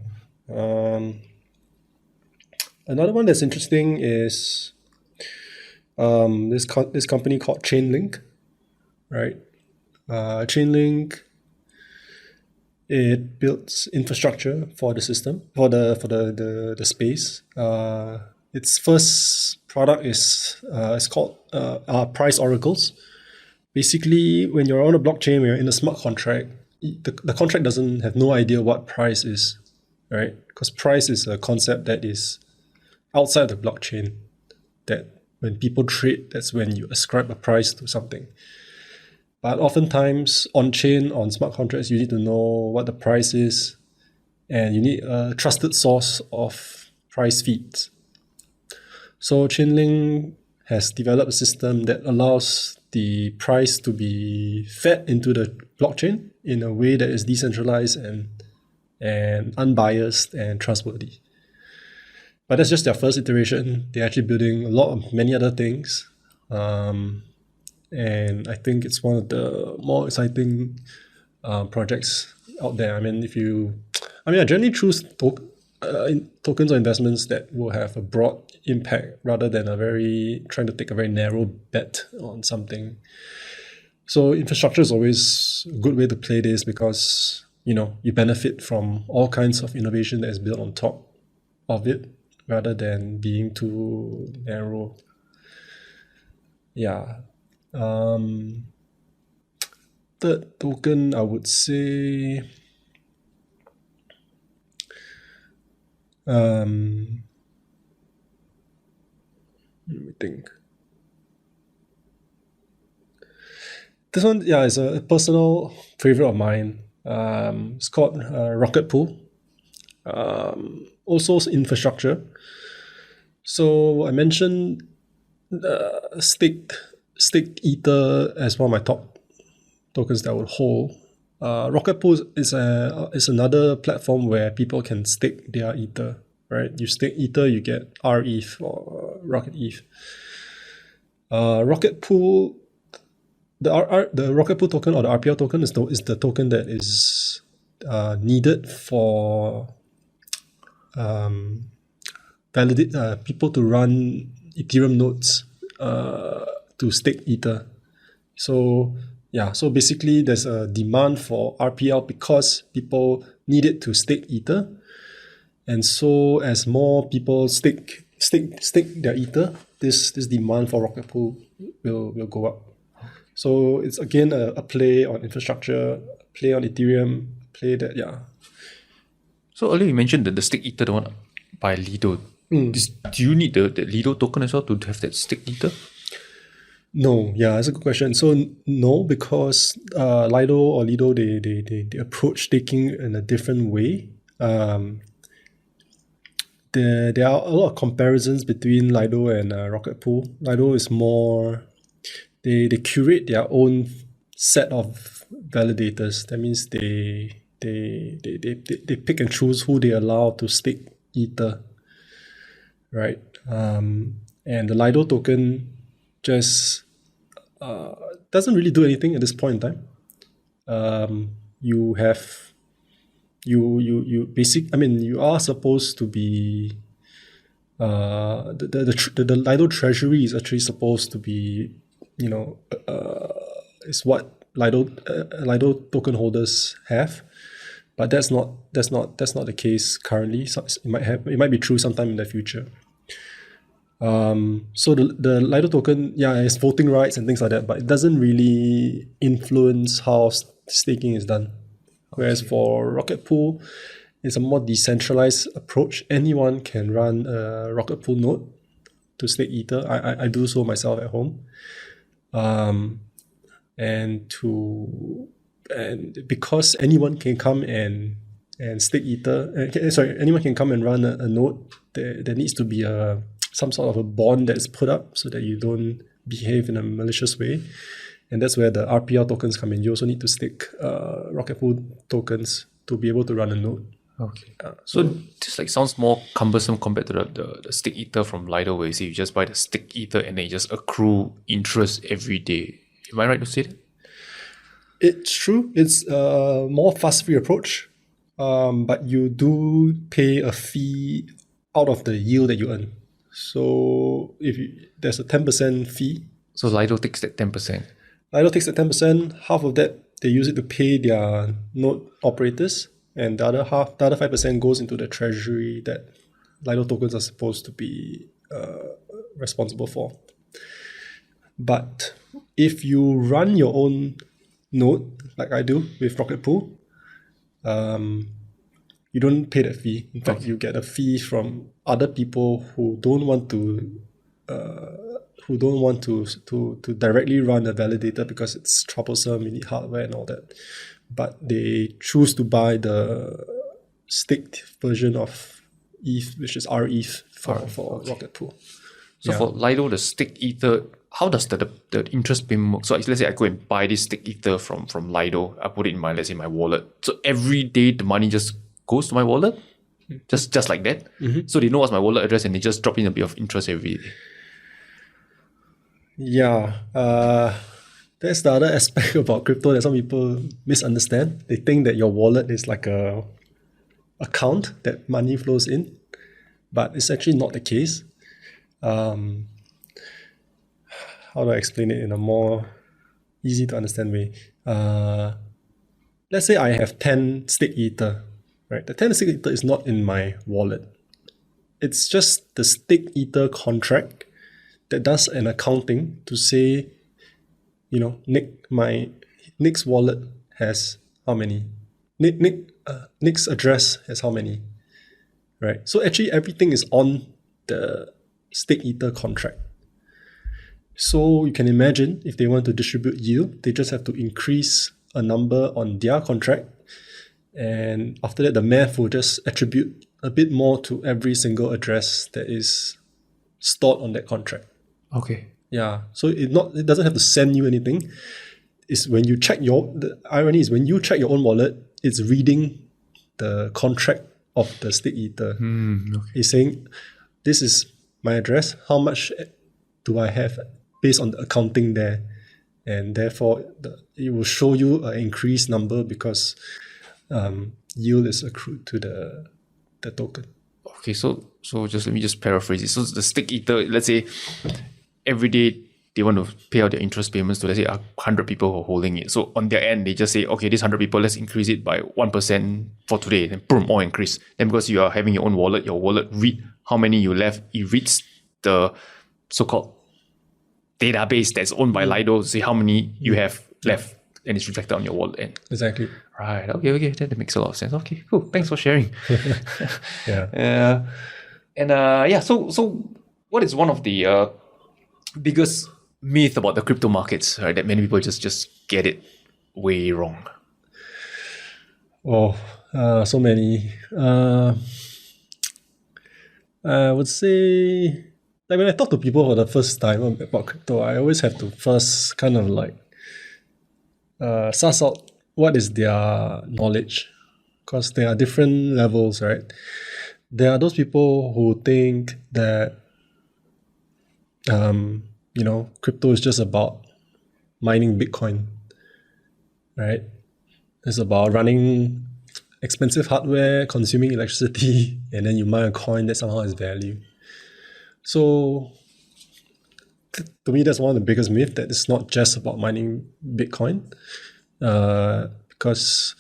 Another one that's interesting is this company called Chainlink, right? Chainlink, it builds infrastructure for the system for the space. Its first product is it's called price oracles. Basically, when you're on a blockchain, when you're in a smart contract, the contract doesn't have no idea what price is, right? Because price is a concept that is outside the blockchain. That when people trade, that's when you ascribe a price to something. But oftentimes on chain, on smart contracts, you need to know what the price is, and you need a trusted source of price feeds. So Chainlink has developed a system that allows the price to be fed into the blockchain in a way that is decentralized and unbiased and trustworthy. But that's just their first iteration. They're actually building many other things. And I think it's one of the more exciting projects out there. I mean, I generally choose tokens or investments that will have a broad impact rather than trying to take a very narrow bet on something. So infrastructure is always a good way to play this because, you benefit from all kinds of innovation that is built on top of it rather than being too narrow. Yeah. Third token, I would say let me think. This one, is a personal favorite of mine. It's called Rocket Pool. Also infrastructure. So I mentioned stake ether as one of my top tokens that I would hold. Rocket Pool is another platform where people can stake their ether. Right, you stake ether, you get RETH or Rocket ETH. Rocket Pool, the Rocket Pool token or the RPL token is the token that is needed for validate people to run Ethereum nodes to stake ether. So basically there's a demand for RPL because people need it to stake ether. And so as more people stake their ether, this demand for Rocket Pool will go up. So it's again a play on infrastructure, play on Ethereum, play that, yeah. So earlier you mentioned the stake ether, the one by Lido. Do you need the Lido token as well to have that stake ether? No, yeah, that's a good question. So no, because Lido or Lido, they approach staking in a different way. There are a lot of comparisons between Lido and Rocket Pool. Lido is more, they curate their own set of validators. That means they pick and choose who they allow to stake ether, right? And the Lido token just doesn't really do anything at this point in time. You are supposed to be the Lido treasury is actually supposed to be is what Lido token holders have, but that's not the case currently. So it might be true sometime in the future. So the Lido token, it's voting rights and things like that, but it doesn't really influence how staking is done. Whereas for Rocket Pool, it's a more decentralized approach. Anyone can run a Rocket Pool node to stake Ether. I do so myself at home. And because anyone can come and stake Ether, anyone can come and run a node, there needs to be some sort of a bond that's put up so that you don't behave in a malicious way. And that's where the RPL tokens come in. You also need to stake Rocket Pool tokens to be able to run a node. Okay. So this sounds more cumbersome compared to the stake Ether from Lido, where you just buy the stake Ether and then you just accrue interest every day. Am I right to say that? It's true. It's a more fuss-free approach, but you do pay a fee out of the yield that you earn. So there's a 10% fee. So Lido takes that 10%. Lido takes that 10%. Half of that they use it to pay their node operators, and the other 5% goes into the treasury that Lido tokens are supposed to be responsible for. But if you run your own node, like I do with Rocket Pool, you don't pay that fee. In fact, you get a fee from other people who don't want to directly run a validator because it's troublesome, you need hardware and all that. But they choose to buy the staked version of ETH, which is RETH for Rocket Pool. So for Lido, the stake Ether, how does the interest payment work? So let's say I go and buy this stake Ether from Lido, I put it in my wallet. So every day the money just goes to my wallet, just like that. Mm-hmm. So they know what's my wallet address and they just drop in a bit of interest every day. Yeah, that's the other aspect about crypto that some people misunderstand. They think that your wallet is like a account that money flows in, but it's actually not the case. How do I explain it in a more easy to understand way? Let's say I have 10 stake Ether, right? The 10 stake Ether is not in my wallet. It's just the stake Ether contract that does an accounting to say, Nick's wallet has how many? Nick's address has how many, right? So actually everything is on the stake Ether contract. So you can imagine if they want to distribute yield, they just have to increase a number on their contract. And after that, the math will just attribute a bit more to every single address that is stored on that contract. Okay. Yeah. So it doesn't have to send you anything. It's when you check the irony is when you check your own wallet, it's reading the contract of the stake Ether. Okay. It's saying, this is my address. How much do I have based on the accounting there? And therefore, it will show you an increased number because yield is accrued to the token. Okay, so just let me just paraphrase it. So the stake Ether, let's say every day they want to pay out their interest payments to, let's say, 100 people who are holding it. So on their end, they just say, okay, this 100 people, let's increase it by 1% for today. Then boom, all increase. Then because you are having your own wallet, your wallet read how many you left. It reads the so-called database that's owned by Lido to see how many you have left. And it's reflected on your wallet end. Exactly. Right. Okay. That makes a lot of sense. Okay, cool. Thanks for sharing. Yeah. So what is one of the biggest myth about the crypto markets, right, that many people just get it way wrong? Oh, so many. I would say, like when I talk to people for the first time about crypto, I always have to first kind of like suss out what is their knowledge, because there are different levels, right? There are those people who think that crypto is just about mining Bitcoin, right? It's about running expensive hardware, consuming electricity, and then you mine a coin that somehow has value. So to me, that's one of the biggest myths, that it's not just about mining Bitcoin. Because,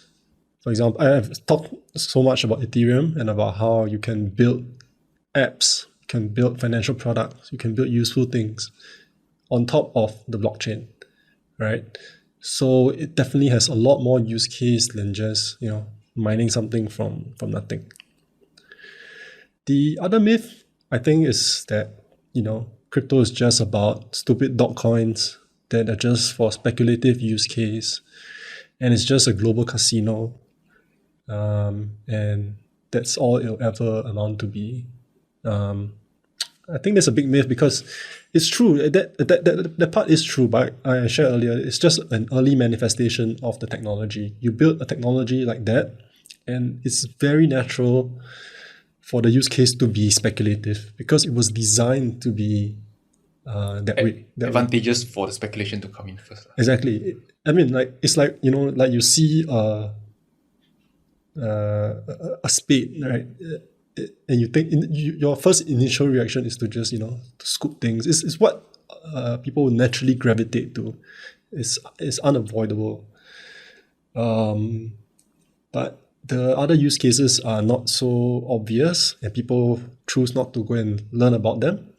for example, I have talked so much about Ethereum and about how you can build apps, you can build financial products, you can build useful things on top of the blockchain, right? So it definitely has a lot more use case than just, mining something from nothing. The other myth, I think, is that, crypto is just about stupid dog coins that are just for speculative use case, and it's just a global casino, and that's all it'll ever amount to be. I think that's a big myth, because it's true, that part is true, but I shared earlier, it's just an early manifestation of the technology. You build a technology like that, and it's very natural for the use case to be speculative, because it was designed to be that way. Advantageous for the speculation to come in first. Exactly. I mean, it's like, like you see a spade, right? And you think your first initial reaction is to just, to scoop things. It's what people naturally gravitate to. It's unavoidable. But the other use cases are not so obvious, and people choose not to go and learn about them.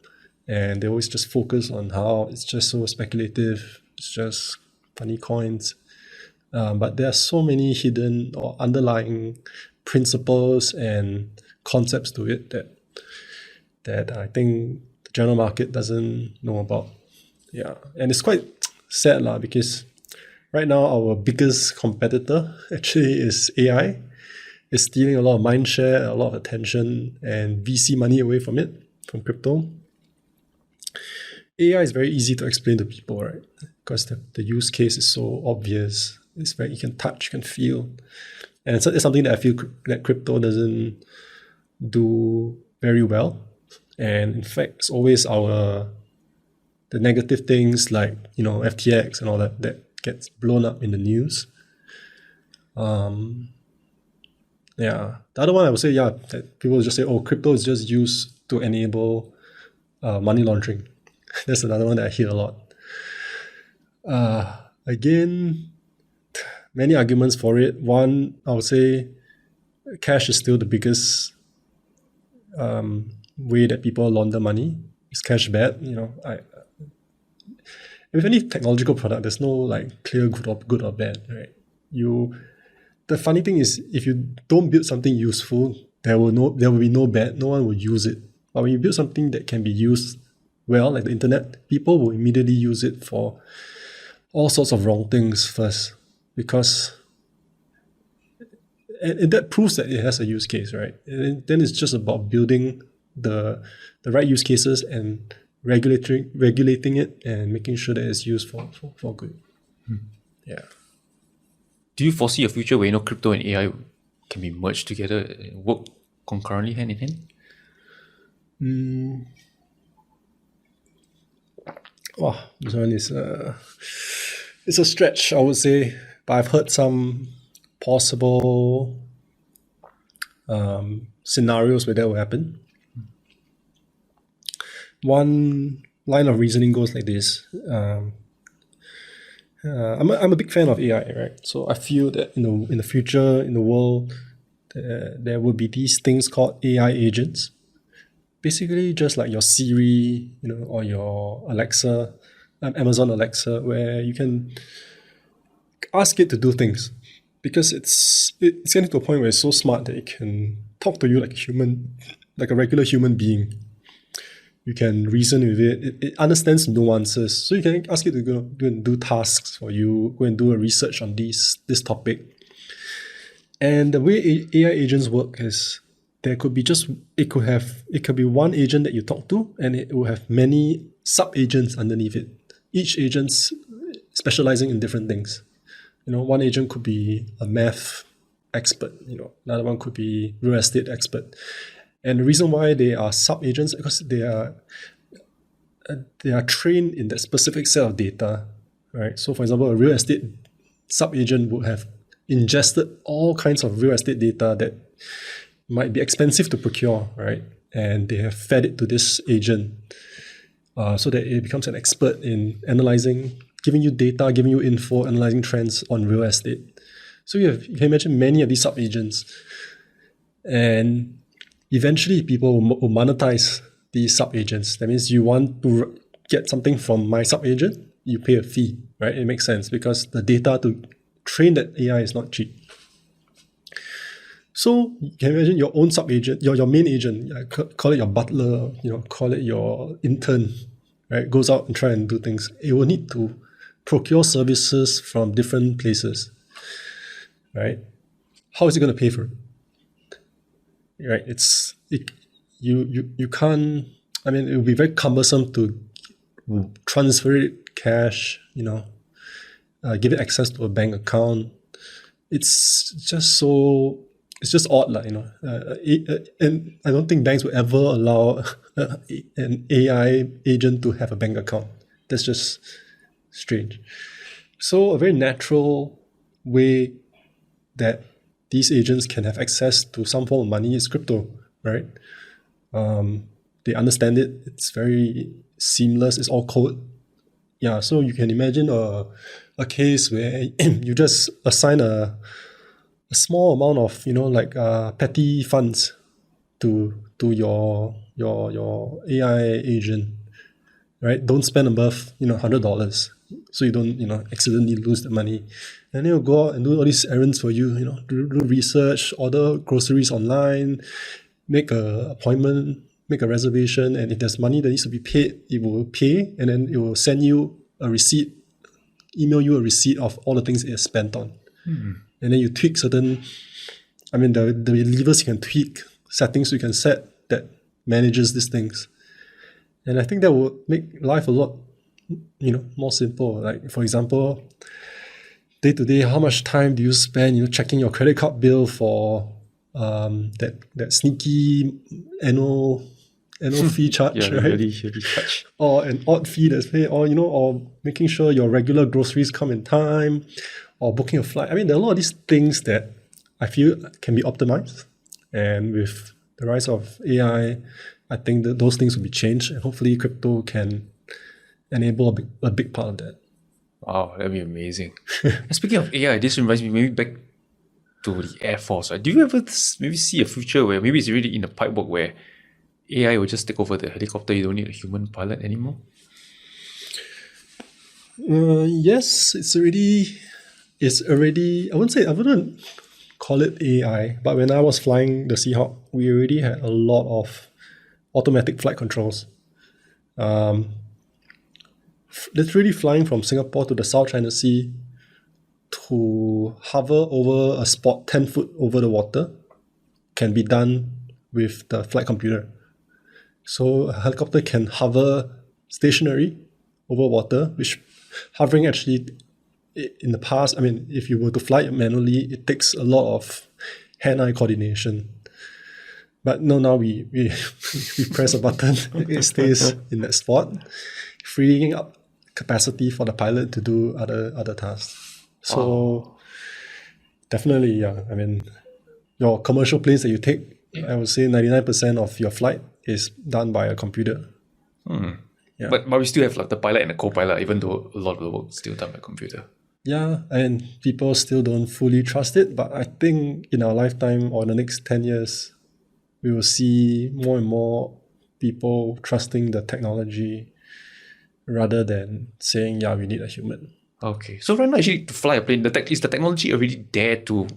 And they always just focus on how it's just so speculative, it's just funny coins. But there are so many hidden or underlying principles and concepts to it that I think the general market doesn't know about. Yeah, and it's quite sad because right now our biggest competitor actually is AI. It's stealing a lot of mind share, a lot of attention, and VC money away from it, from crypto. AI is very easy to explain to people, right? Because the use case is so obvious. It's very, you can touch, you can feel. And it's something that I feel that crypto doesn't do very well. And in fact, it's always the negative things like, FTX and all that gets blown up in the news. Yeah. The other one I would say, that people just say, oh, crypto is just used to enable money laundering. That's another one that I hear a lot. Again, many arguments for it. One, I would say cash is still the biggest way that people launder money. Is cash bad? With any technological product, there's no clear good or bad, right? The funny thing is, if you don't build something useful, there will be no bad. No one will use it. But when you build something that can be used well, like the internet, people will immediately use it for all sorts of wrong things first, because and that proves that it has a use case, right? And then it's just about building the right use cases and regulating it and making sure that it's used for good. Yeah. Do you foresee a future where crypto and AI can be merged together, work concurrently, hand in hand? Wow, this one is it's a stretch, I would say, but I've heard some possible scenarios where that will happen. One line of reasoning goes like this. I'm a big fan of AI, right? So I feel that in the future, in the world, there will be these things called AI agents. Basically, just like your Siri, or your Alexa, Amazon Alexa, where you can ask it to do things, because it's getting to a point where it's so smart that it can talk to you like a human, like a regular human being. You can reason with it. It understands nuances. So you can ask it to go and do tasks for you, go and do a research on this topic. And the way AI agents work is it could be one agent that you talk to, and it will have many sub-agents underneath it. Each agent's specializing in different things. One agent could be a math expert, another one could be real estate expert. And the reason why they are sub-agents is because they are trained in that specific set of data, right? So for example, a real estate sub-agent would have ingested all kinds of real estate data that might be expensive to procure, right? And they have fed it to this agent. so that it becomes an expert in analyzing, giving you data, giving you info, analyzing trends on real estate. So you can imagine many of these sub-agents. And eventually people will monetize these sub-agents. That means you want to get something from my sub-agent, you pay a fee, right? It makes sense because the data to train that AI is not cheap. So you can imagine your own sub-agent, your main agent, call it your butler, call it your intern, right? Goes out and try and do things. It will need to procure services from different places, right? How is it going to pay for it? Right? You can't. I mean, it would be very cumbersome to transfer it cash. Give it access to a bank account. It's just odd, and I don't think banks would ever allow an AI agent to have a bank account. That's just strange. So a very natural way that these agents can have access to some form of money is crypto, right? They understand it. It's very seamless. It's all code. Yeah, so you can imagine a case where you just assign a small amount of petty funds to your AI agent, right? Don't spend above $100, so you don't accidentally lose the money, and they'll go out and do all these errands for you. Do research, order groceries online, make a appointment, make a reservation, and if there's money that needs to be paid, it will pay, and then it will send you a receipt, email you a receipt of all the things it has spent on. And then you tweak certain, the levers you can tweak, settings you can set that manages these things. And I think that would make life a lot, more simple. Like, for example, day to day, how much time do you spend, checking your credit card bill for that sneaky annual fee charge, right? Really charge. Or an odd fee that's paid, or making sure your regular groceries come in time, or booking a flight. There are a lot of these things that I feel can be optimized. And with the rise of AI, I think that those things will be changed, and hopefully crypto can enable a big part of that. Wow, that'd be amazing. Speaking of AI, this reminds me maybe back to the Air Force. Right? Do you ever maybe see a future where maybe it's really in the pipework where AI will just take over the helicopter, you don't need a human pilot anymore? Yes, it's already, I wouldn't call it AI, but when I was flying the Seahawk, we already had a lot of automatic flight controls. Literally flying from Singapore to the South China Sea to hover over a spot 10 foot over the water can be done with the flight computer. So a helicopter can hover stationary over water, which hovering actually in the past, if you were to fly it manually, it takes a lot of hand-eye coordination. But no, now we press a button, it stays in that spot, freeing up capacity for the pilot to do other tasks. So definitely, yeah. Your commercial planes that you take, I would say 99% of your flight is done by a computer. Yeah. But we still have the pilot and the co-pilot, even though a lot of the work is still done by computer. Yeah, and people still don't fully trust it. But I think in our lifetime or in the next 10 years, we will see more and more people trusting the technology rather than saying, yeah, we need a human. Okay. So right now, actually, to fly a plane, is the technology already there to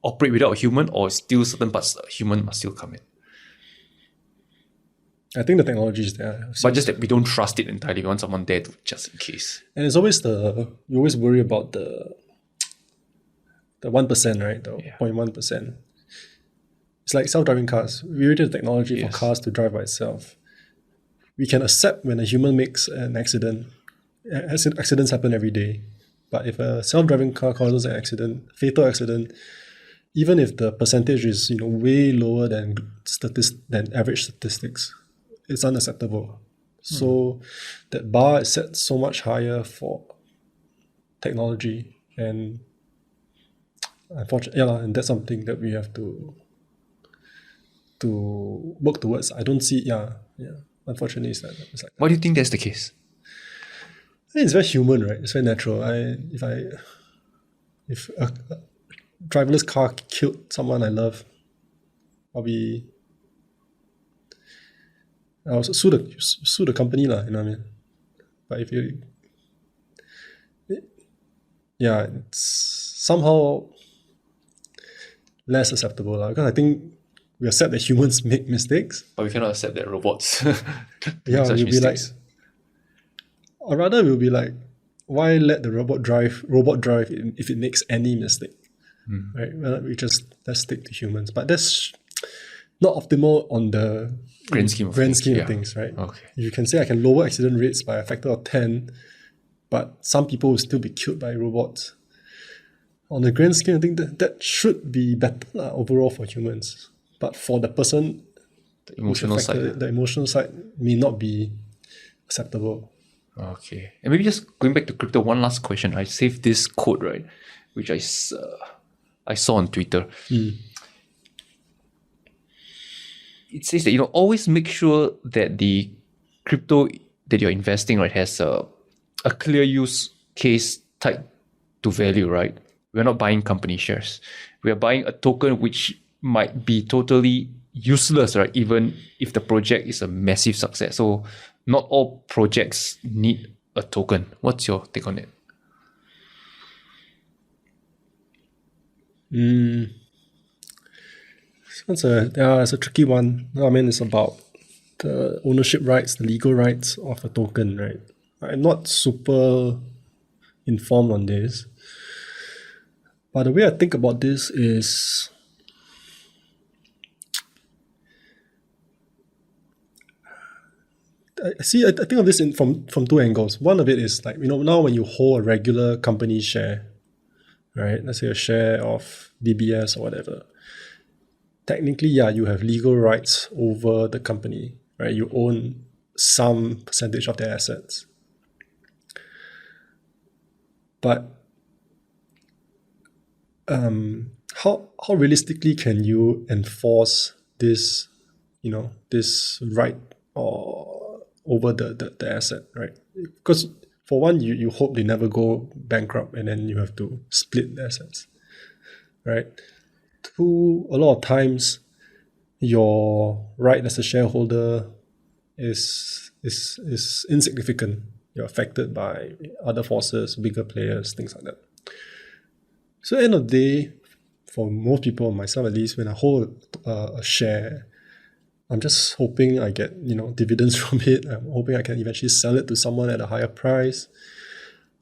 operate without a human, or still certain parts a human must still come in? I think the technology is there. But just that we don't trust it entirely. We want someone there to just in case. And it's always you always worry about the 1%, right? The 0.1%. It's like self-driving cars. We already have technology for cars to drive by itself. We can accept when a human makes an accident. Accidents happen every day. But if a self-driving car causes an accident, fatal accident, even if the percentage is way lower than average statistics, it's unacceptable. So that bar is set so much higher for technology, and unfortunately, and that's something that we have to work towards. I don't see, Unfortunately, it's like Why do you think that's the case? I think it's very human, right? It's very natural. If a driverless car killed someone I love, I'll also sue the company lah. You know what I mean? But if you, yeah, it's somehow less acceptable lah, because I think we accept that humans make mistakes. But we cannot accept that robots Yeah, make such we'll be like, mistakes. or rather, we'll be like, why let the robot drive if it makes any mistake, right? Well, let's stick to humans, but that's not optimal on the Grand scheme of things, right? Okay. You can say I can lower accident rates by a factor of 10, but some people will still be killed by robots. On the grand scheme, I think that should be better overall for humans. But for the person, The emotional side. the emotional side may not be acceptable. Okay. And maybe just going back to crypto, one last question. I saved this quote, right? Which I saw on Twitter. It says that, always make sure that the crypto that you're investing, right, has a clear use case tied to value, right? We're not buying company shares. We are buying a token which might be totally useless, right? Even if the project is a massive success. So not all projects need a token. What's your take on it? It's a tricky one. I mean, it's about the ownership rights, the legal rights of a token, right? I'm not super informed on this, but the way I think about this is, I think of this from two angles. One of it is like, now when you hold a regular company share, right? Let's say a share of DBS or whatever. Technically, yeah, you have legal rights over the company, right? You own some percentage of their assets. But how realistically can you enforce this, this right or over the asset, right? Because for one, you hope they never go bankrupt and then you have to split the assets, right? Two, a lot of times your right as a shareholder is insignificant. You're affected by other forces, bigger players, things like that. So at the end of the day, for most people, myself at least, when I hold a share, I'm just hoping I get dividends from it. I'm hoping I can eventually sell it to someone at a higher price.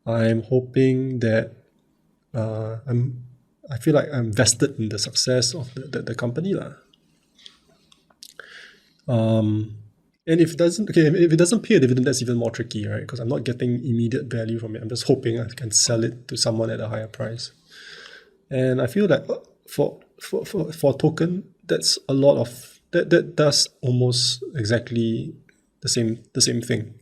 I'm hoping that I feel like I'm vested in the success of the company lah. And if it doesn't pay a dividend, that's even more tricky, right? Because I'm not getting immediate value from it. I'm just hoping I can sell it to someone at a higher price. And I feel that for token, that's a lot of that does almost exactly the same thing,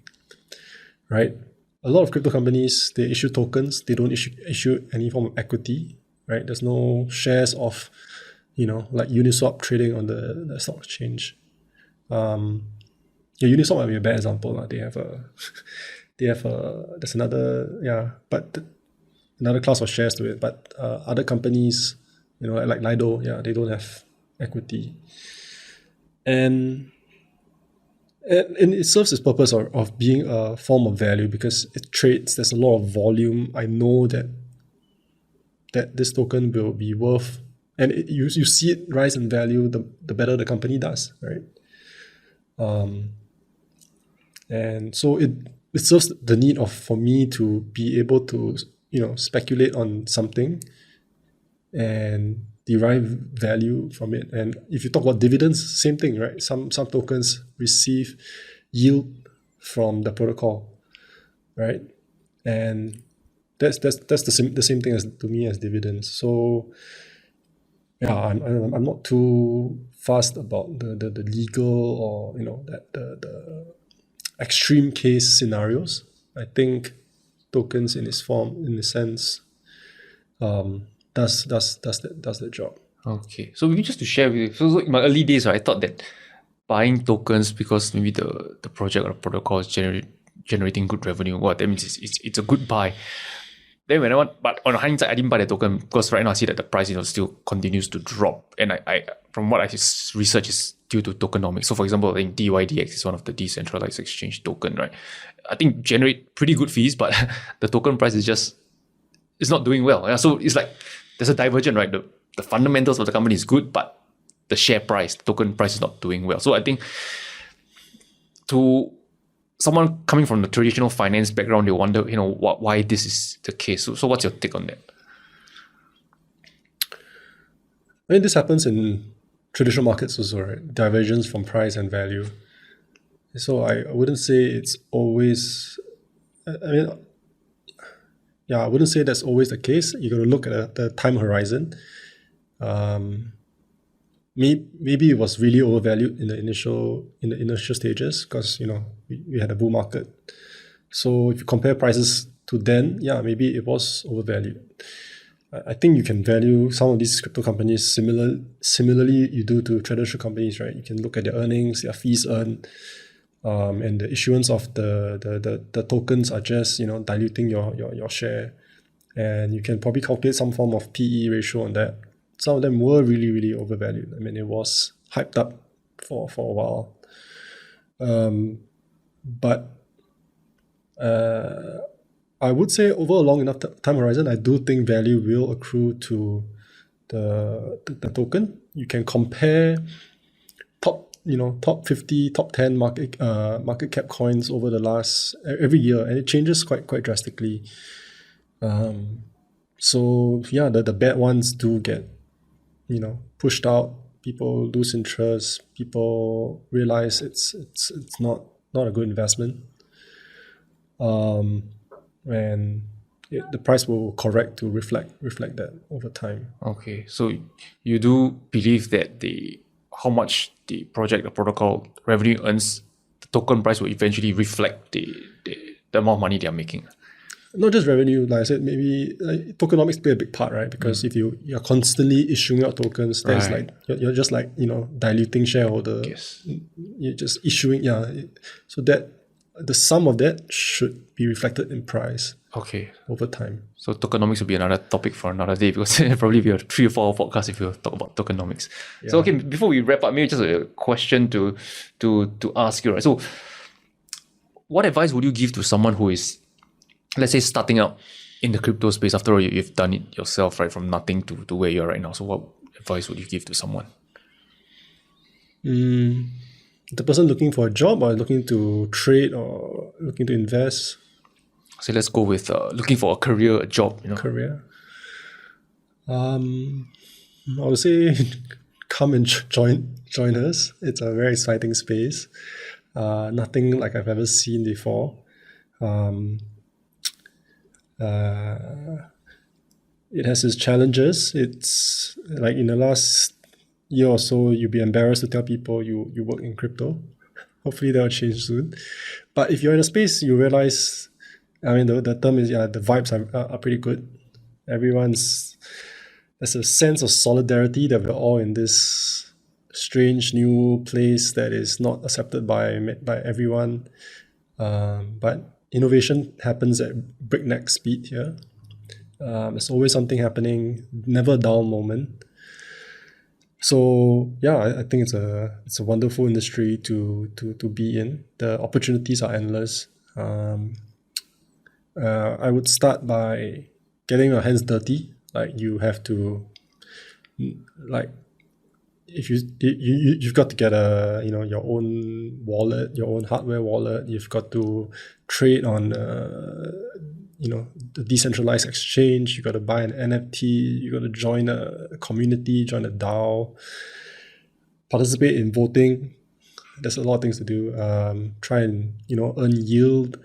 right? A lot of crypto companies, they issue tokens. They don't issue any form of equity, right? There's no shares of, like Uniswap trading on the stock exchange. Uniswap might be a bad example. There's another class of shares to it, but other companies, like Lido, they don't have equity, and it serves its purpose of being a form of value because it trades. There's a lot of volume. I know that this token will be worth, and you see it rise in value the better the company does, right? And so it serves the need for me to be able to speculate on something and derive value from it. And if you talk about dividends, same thing, right? Some tokens receive yield from the protocol, right? And that's the same thing as to me as dividends. So yeah, I'm not too fussed about the legal or the extreme case scenarios. I think tokens in its form, in a sense, does the job. Okay. So maybe just to share with you, so in my early days, right, I thought that buying tokens because maybe the project or protocol is generating good revenue. Well, that means it's a good buy. Then but on hindsight, I didn't buy the token because right now I see that the price still continues to drop. And I from what I research is due to tokenomics. So for example, I think DYDX is one of the decentralized exchange token, right? I think generate pretty good fees, but the token price is not doing well. Yeah? So it's like there's a divergence, right? The fundamentals of the company is good, but the share price, the token price is not doing well. So I think to someone coming from the traditional finance background, they wonder, why this is the case. So what's your take on that? I mean, this happens in traditional markets also, right? Divergence from price and value. So I wouldn't say it's always, I wouldn't say that's always the case. You got to look at the time horizon. Maybe it was really overvalued in the initial stages because we had a bull market. So if you compare prices to then, maybe it was overvalued. I think you can value some of these crypto companies similarly you do to traditional companies, right? You can look at their earnings, their fees earned, and the issuance of the tokens are just diluting your share, and you can probably calculate some form of PE ratio on that. Some of them were really, really overvalued. I mean, it was hyped up for a while. But I would say over a long enough time horizon, I do think value will accrue to the token. You can compare top 50, top 10 market cap coins over the last every year, and it changes quite drastically. So the bad ones do get pushed out. People lose interest. People realize it's not a good investment. And the price will correct to reflect that over time. Okay, so you do believe that how much the project, the protocol revenue earns, the token price will eventually reflect the amount of money they are making? Not just revenue, like I said, maybe tokenomics play a big part, right? Because if you're constantly issuing out tokens, that's Right. like you're just like diluting shareholder. Yes. You're just issuing, so that the sum of that should be reflected in price Okay. over time. So tokenomics will be another topic for another day because it'll probably be a 3 or 4 hour podcast if you talk about tokenomics. So okay, before we wrap up, maybe just a question to ask you, right? So what advice would you give to someone who is, let's say, starting out in the crypto space? After all, you've done it yourself, right? From nothing to where you are right now. So what advice would you give to someone? The person looking for a job or looking to trade or looking to invest? So let's go with looking for a career, a job. Career. I would say come and join us. It's a very exciting space. Nothing like I've ever seen before. It has its challenges. It's like in the last year or so, you'll be embarrassed to tell people you work in crypto. Hopefully that will change soon. But if you're in a space, you realize, I mean, the term is, the vibes are pretty good. There's a sense of solidarity that we're all in this strange new place that is not accepted by everyone. But innovation happens at breakneck speed here. There's always something happening, never a dull moment. So I think it's a wonderful industry to be in. The opportunities are endless. I would start by getting your hands dirty. Like you have to, like, if you've got to get your own wallet, your own hardware wallet. You've got to trade on the decentralized exchange. You got to buy an NFT. You got to join a community, join a DAO, participate in voting. There's a lot of things to do. Try and earn yield.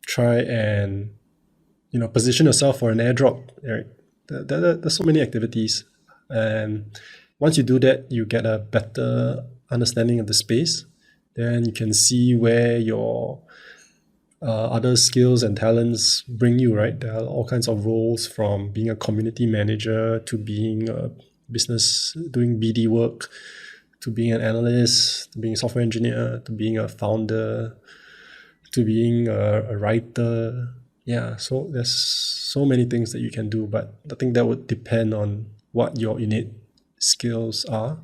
Try and position yourself for an airdrop. Right? There's so many activities, and once you do that, you get a better understanding of the space. Then you can see where your other skills and talents bring you. Right, there are all kinds of roles, from being a community manager to being a business, doing BD work, to being an analyst, to being a software engineer, to being a founder, to being a writer. Yeah, so there's so many things that you can do, but I think that would depend on what your innate skills are.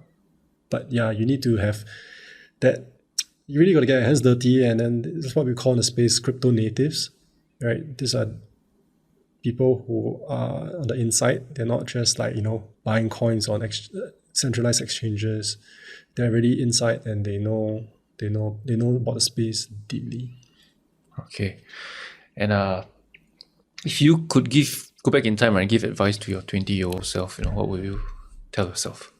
But yeah, you need to have that. You really got to get your hands dirty, and then this is what we call in the space crypto natives, right? These are people who are on the inside. They're not just like, buying coins on centralized exchanges. They're really inside, and they know about the space deeply. Okay. And if you could go back in time and give advice to your 20-year-old self, what would you tell yourself?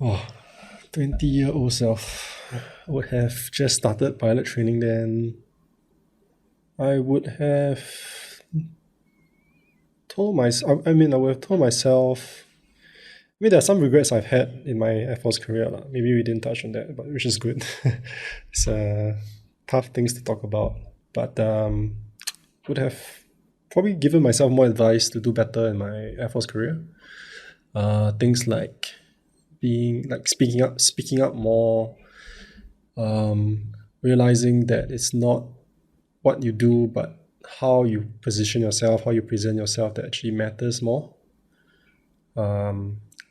20-year-old self, I would have just started pilot training then. I would have told myself, I would have told myself, there are some regrets I've had in my Air Force career. Maybe we didn't touch on that, but which is good. It's tough things to talk about. But would have probably given myself more advice to do better in my Air Force career. Things like speaking up more, realizing that it's not what you do, but how you position yourself, how you present yourself that actually matters more. I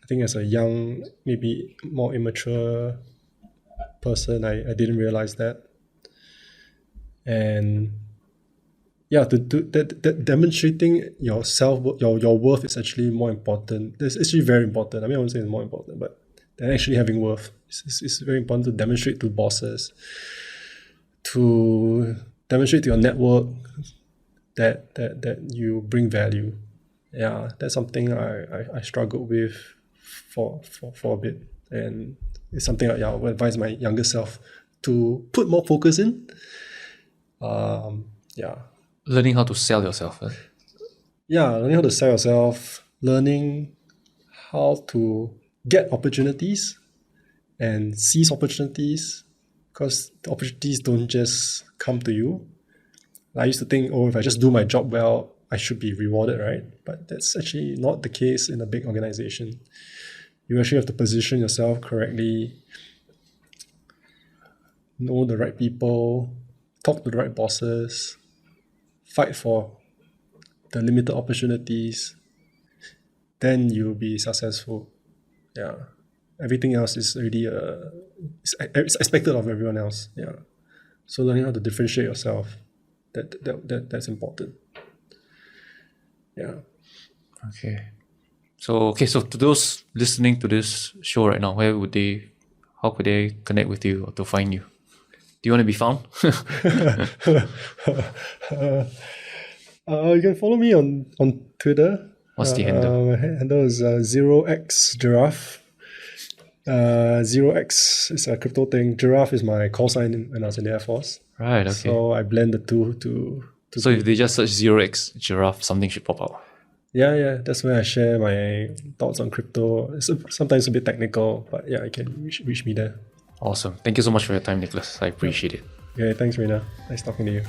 think as a young, maybe more immature person, I didn't realize that. And yeah, demonstrating yourself, your worth is actually more important. It's actually very important. I won't say it's more important, but than actually having worth. It's very important to demonstrate to bosses, to demonstrate to your network that you bring value. Yeah, that's something I struggled with for a bit, and it's something I would advise my younger self to put more focus in. Learning how to sell yourself. Learning how to sell yourself, learning how to get opportunities and seize opportunities, because the opportunities don't just come to you. I used to think, if I just do my job well, I should be rewarded, right? But that's actually not the case in a big organization. You actually have to position yourself correctly, know the right people, talk to the right bosses, fight for the limited opportunities, then you'll be successful. Yeah. Everything else is already it's expected of everyone else. Yeah. So learning how to differentiate yourself, that's important. Yeah. Okay. So to those listening to this show right now, how could they connect with you or to find you? Do you want to be found? You can follow me on Twitter. What's the handle? My handle is 0x giraffe. 0x is a crypto thing. Giraffe is my call sign when I was in the Air Force. Right, okay. So I blend the two to So if they just search 0x giraffe, something should pop out. Yeah, that's where I share my thoughts on crypto. It's sometimes a bit technical, but yeah, you can reach me there. Awesome. Thank you so much for your time, Nicholas. I appreciate it. Okay, thanks, Rayner. Nice talking to you.